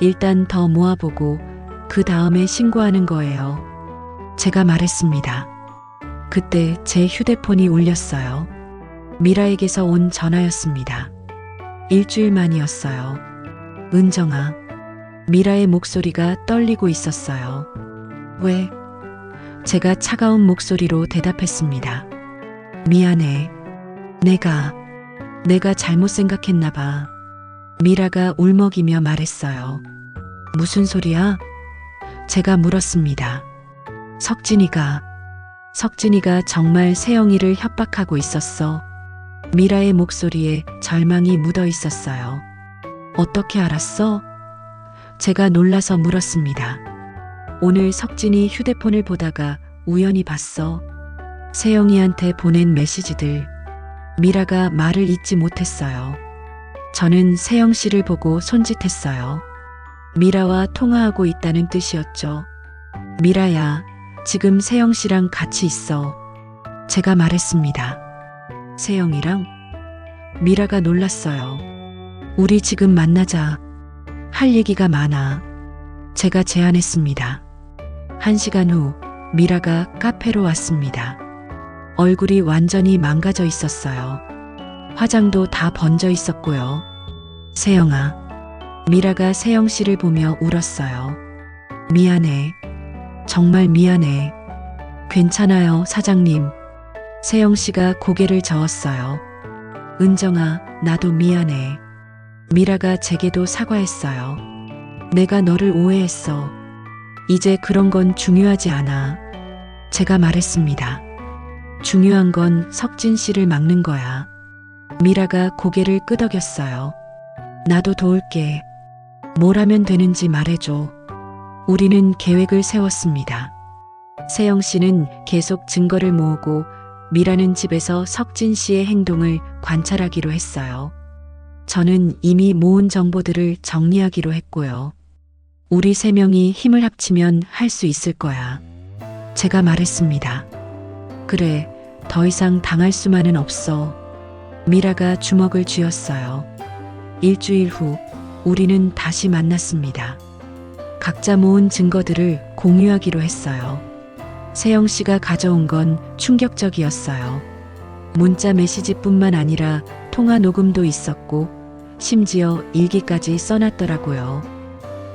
일단 더 모아보고 그 다음에 신고하는 거예요. 제가 말했습니다. 그때 제 휴대폰이 울렸어요. 미라에게서 온 전화였습니다. 일주일 만이었어요. 은정아. 미라의 목소리가 떨리고 있었어요. 왜? 제가 차가운 목소리로 대답했습니다. 미안해. 내가 잘못 생각했나 봐. 미라가 울먹이며 말했어요. 무슨 소리야? 제가 물었습니다. 석진이가 정말 세영이를 협박하고 있었어. 미라의 목소리에 절망이 묻어 있었어요. 어떻게 알았어? 제가 놀라서 물었습니다. 오늘 석진이 휴대폰을 보다가 우연히 봤어. 세영이한테 보낸 메시지들. 미라가 말을 잇지 못했어요. 저는 세영 씨를 보고 손짓했어요. 미라와 통화하고 있다는 뜻이었죠. 미라야, 지금 세영 씨랑 같이 있어. 제가 말했습니다. 세영이랑? 미라가 놀랐어요. 우리 지금 만나자. 할 얘기가 많아. 제가 제안했습니다. 1시간 후 미라가 카페로 왔습니다. 얼굴이 완전히 망가져 있었어요. 화장도 다 번져 있었고요. 세영아. 미라가 세영 씨를 보며 울었어요. 미안해. 정말 미안해. 괜찮아요, 사장님. 세영 씨가 고개를 저었어요. 은정아, 나도 미안해. 미라가 제게도 사과했어요. 내가 너를 오해했어. 이제 그런 건 중요하지 않아. 제가 말했습니다. 중요한 건 석진 씨를 막는 거야. 미라가 고개를 끄덕였어요. 나도 도울게. 뭘 하면 되는지 말해줘. 우리는 계획을 세웠습니다. 세영 씨는 계속 증거를 모으고 미라는 집에서 석진 씨의 행동을 관찰하기로 했어요. 저는 이미 모은 정보들을 정리하기로 했고요. 우리 세 명이 힘을 합치면 할 수 있을 거야. 제가 말했습니다. 그래, 더 이상 당할 수만은 없어. 미라가 주먹을 쥐었어요. 일주일 후 우리는 다시 만났습니다. 각자 모은 증거들을 공유하기로 했어요. 세영 씨가 가져온 건 충격적이었어요. 문자 메시지뿐만 아니라 통화 녹음도 있었고 심지어 일기까지 써놨더라고요.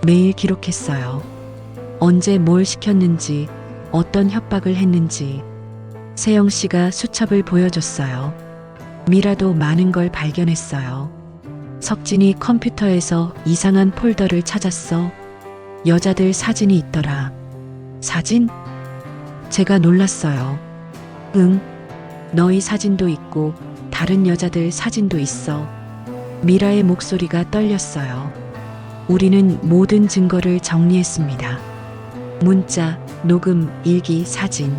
매일 기록했어요. 언제 뭘 시켰는지, 어떤 협박을 했는지. 세영 씨가 수첩을 보여줬어요. 미라도 많은 걸 발견했어요. 석진이 컴퓨터에서 이상한 폴더를 찾았어. 여자들 사진이 있더라. 사진? 제가 놀랐어요. 응, 너희 사진도 있고 다른 여자들 사진도 있어. 미라의 목소리가 떨렸어요. 우리는 모든 증거를 정리했습니다. 문자, 녹음, 일기, 사진.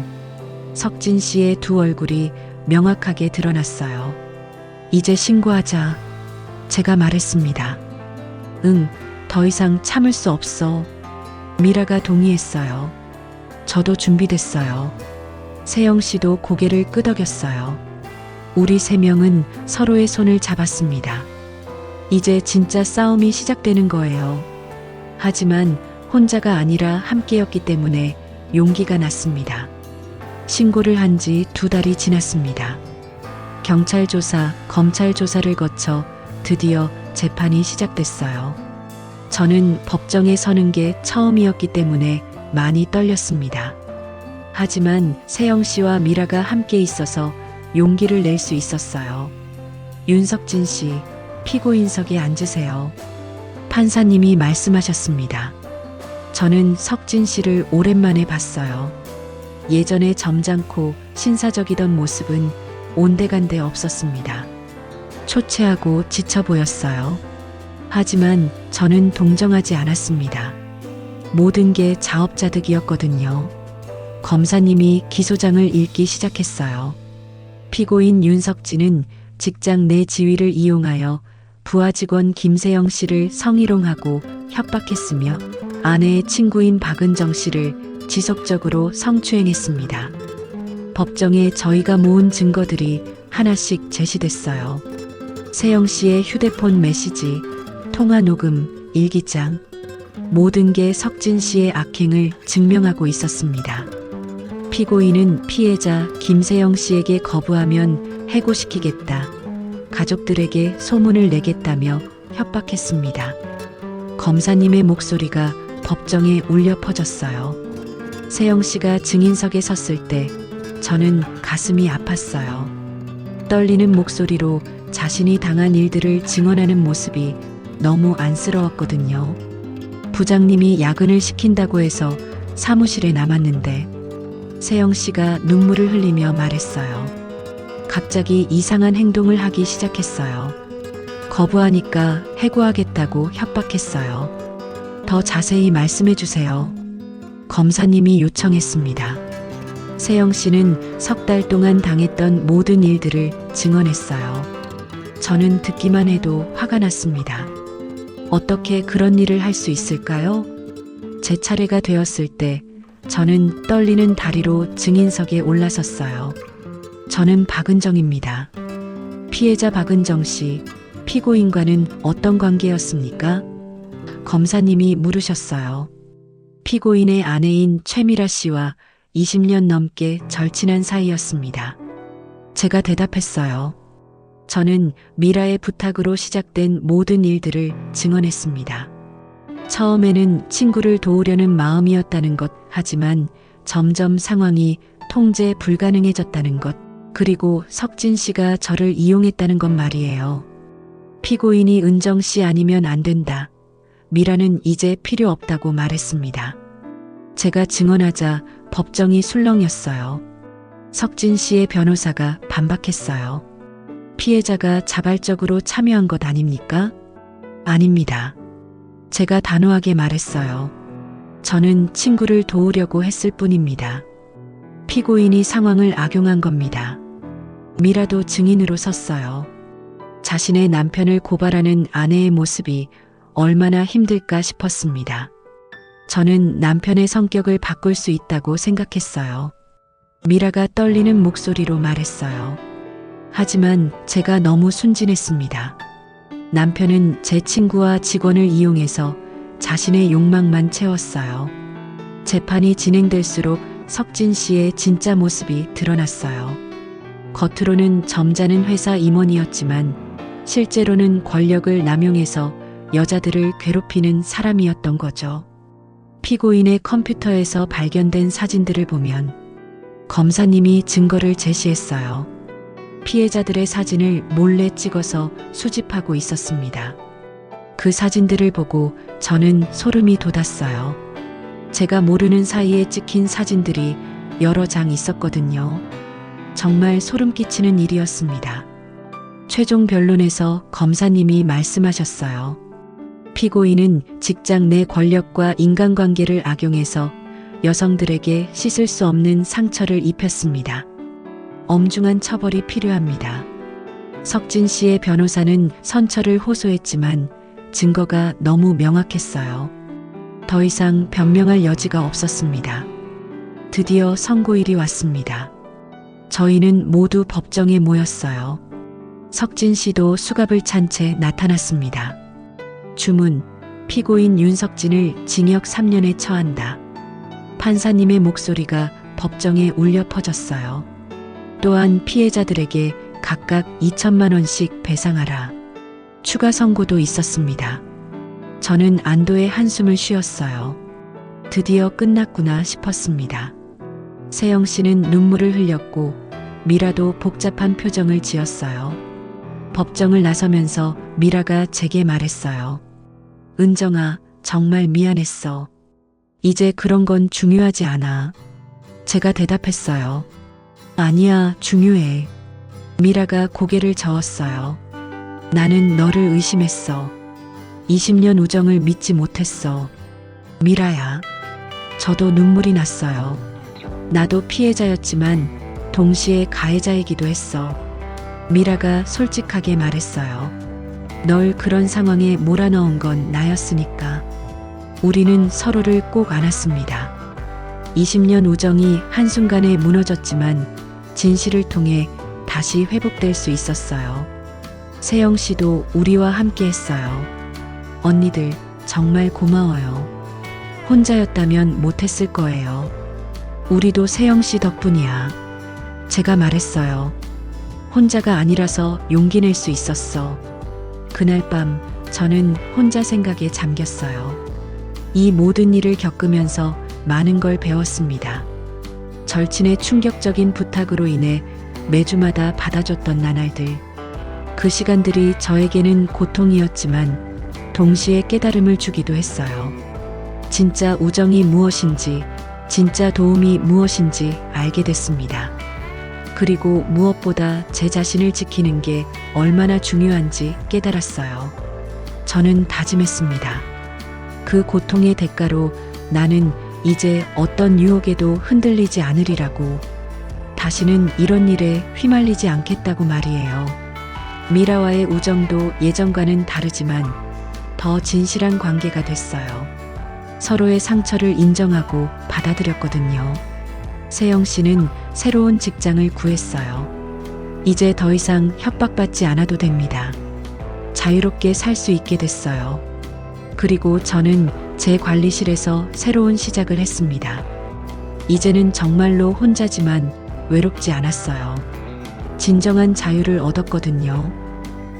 석진 씨의 두 얼굴이 명확하게 드러났어요. 이제 신고하자. 제가 말했습니다. 응, 더 이상 참을 수 없어. 미라가 동의했어요. 저도 준비됐어요. 세영 씨도 고개를 끄덕였어요. 우리 세 명은 서로의 손을 잡았습니다. 이제 진짜 싸움이 시작되는 거예요. 하지만 혼자가 아니라 함께였기 때문에 용기가 났습니다. 신고를 한 지 2달이 지났습니다. 경찰 조사, 검찰 조사를 거쳐 드디어 재판이 시작됐어요. 저는 법정에 서는 게 처음이었기 때문에 많이 떨렸습니다. 하지만 세영 씨와 미라가 함께 있어서 용기를 낼 수 있었어요. 윤석진 씨, 피고인석에 앉으세요. 판사님이 말씀하셨습니다. 저는 석진 씨를 오랜만에 봤어요. 예전에 점잖고 신사적이던 모습은 온데간데 없었습니다. 초췌하고 지쳐 보였어요. 하지만 저는 동정하지 않았습니다. 모든 게 자업자득이었거든요. 검사님이 기소장을 읽기 시작했어요. 피고인 윤석진은 직장 내 지위를 이용하여 부하 직원 김세영 씨를 성희롱하고 협박했으며 아내의 친구인 박은정 씨를 지속적으로 성추행했습니다. 법정에 저희가 모은 증거들이 하나씩 제시됐어요. 세영 씨의 휴대폰 메시지, 통화 녹음, 일기장, 모든 게 석진 씨의 악행을 증명하고 있었습니다. 피고인은 피해자 김세영 씨에게 거부하면 해고시키겠다, 가족들에게 소문을 내겠다며 협박했습니다. 검사님의 목소리가 법정에 울려 퍼졌어요. 세영 씨가 증인석에 섰을 때 저는 가슴이 아팠어요. 떨리는 목소리로 자신이 당한 일들을 증언하는 모습이 너무 안쓰러웠거든요. 부장님이 야근을 시킨다고 해서 사무실에 남았는데 세영 씨가 눈물을 흘리며 말했어요. 갑자기 이상한 행동을 하기 시작했어요. 거부하니까 해고하겠다고 협박했어요. 더 자세히 말씀해 주세요. 검사님이 요청했습니다. 세영 씨는 3달 동안 당했던 모든 일들을 증언했어요. 저는 듣기만 해도 화가 났습니다. 어떻게 그런 일을 할 수 있을까요? 제 차례가 되었을 때 저는 떨리는 다리로 증인석에 올라섰어요. 저는 박은정입니다. 피해자 박은정 씨, 피고인과는 어떤 관계였습니까? 검사님이 물으셨어요. 피고인의 아내인 최미라 씨와 20년 넘게 절친한 사이였습니다. 제가 대답했어요. 저는 미라의 부탁으로 시작된 모든 일들을 증언했습니다. 처음에는 친구를 도우려는 마음이었다는 것, 하지만 점점 상황이 통제 불가능해졌다는 것, 그리고 석진 씨가 저를 이용했다는 것 말이에요. 피고인이 은정 씨 아니면 안 된다. 미라는 이제 필요 없다고 말했습니다. 제가 증언하자 법정이 술렁였어요. 석진 씨의 변호사가 반박했어요. 피해자가 자발적으로 참여한 것 아닙니까? 아닙니다. 제가 단호하게 말했어요. 저는 친구를 도우려고 했을 뿐입니다. 피고인이 상황을 악용한 겁니다. 미라도 증인으로 섰어요. 자신의 남편을 고발하는 아내의 모습이 얼마나 힘들까 싶었습니다. 저는 남편의 성격을 바꿀 수 있다고 생각했어요. 미라가 떨리는 목소리로 말했어요. 하지만 제가 너무 순진했습니다. 남편은 제 친구와 직원을 이용해서 자신의 욕망만 채웠어요. 재판이 진행될수록 석진 씨의 진짜 모습이 드러났어요. 겉으로는 점잖은 회사 임원이었지만 실제로는 권력을 남용해서 여자들을 괴롭히는 사람이었던 거죠. 피고인의 컴퓨터에서 발견된 사진들을 보면 검사님이 증거를 제시했어요. 피해자들의 사진을 몰래 찍어서 수집하고 있었습니다. 그 사진들을 보고 저는 소름이 돋았어요. 제가 모르는 사이에 찍힌 사진들이 여러 장 있었거든요. 정말 소름 끼치는 일이었습니다. 최종 변론에서 검사님이 말씀하셨어요. 피고인은 직장 내 권력과 인간관계를 악용해서 여성들에게 씻을 수 없는 상처를 입혔습니다. 엄중한 처벌이 필요합니다. 석진 씨의 변호사는 선처를 호소했지만 증거가 너무 명확했어요. 더 이상 변명할 여지가 없었습니다. 드디어 선고일이 왔습니다. 저희는 모두 법정에 모였어요. 석진 씨도 수갑을 찬 채 나타났습니다. 주문, 피고인 윤석진을 징역 3년에 처한다. 판사님의 목소리가 법정에 울려 퍼졌어요. 또한 피해자들에게 각각 2천만 원씩 배상하라. 추가 선고도 있었습니다. 저는 안도의 한숨을 쉬었어요. 드디어 끝났구나 싶었습니다. 세영 씨는 눈물을 흘렸고 미라도 복잡한 표정을 지었어요. 법정을 나서면서 미라가 제게 말했어요. 은정아, 정말 미안했어. 이제 그런 건 중요하지 않아. 제가 대답했어요. 아니야, 중요해. 미라가 고개를 저었어요. 나는 너를 의심했어. 20년 우정을 믿지 못했어. 미라야. 저도 눈물이 났어요. 나도 피해자였지만 동시에 가해자이기도 했어. 미라가 솔직하게 말했어요. 널 그런 상황에 몰아넣은 건 나였으니까. 우리는 서로를 꼭 안았습니다. 20년 우정이 한순간에 무너졌지만 진실을 통해 다시 회복될 수 있었어요. 세영 씨도 우리와 함께 했어요. 언니들, 정말 고마워요. 혼자였다면 못했을 거예요. 우리도 세영 씨 덕분이야. 제가 말했어요. 혼자가 아니라서 용기 낼 수 있었어. 그날 밤 저는 혼자 생각에 잠겼어요. 이 모든 일을 겪으면서 많은 걸 배웠습니다. 절친의 충격적인 부탁으로 인해 매주마다 받아줬던 나날들. 그 시간들이 저에게는 고통이었지만 동시에 깨달음을 주기도 했어요. 진짜 우정이 무엇인지, 진짜 도움이 무엇인지 알게 됐습니다. 그리고 무엇보다 제 자신을 지키는 게 얼마나 중요한지 깨달았어요. 저는 다짐했습니다. 그 고통의 대가로 나는 이제 어떤 유혹에도 흔들리지 않으리라고. 다시는 이런 일에 휘말리지 않겠다고 말이에요. 미라와의 우정도 예전과는 다르지만 더 진실한 관계가 됐어요. 서로의 상처를 인정하고 받아들였거든요. 세영 씨는 새로운 직장을 구했어요. 이제 더 이상 협박받지 않아도 됩니다. 자유롭게 살 수 있게 됐어요. 그리고 저는 제 관리실에서 새로운 시작을 했습니다. 이제는 정말로 혼자지만 외롭지 않았어요. 진정한 자유를 얻었거든요.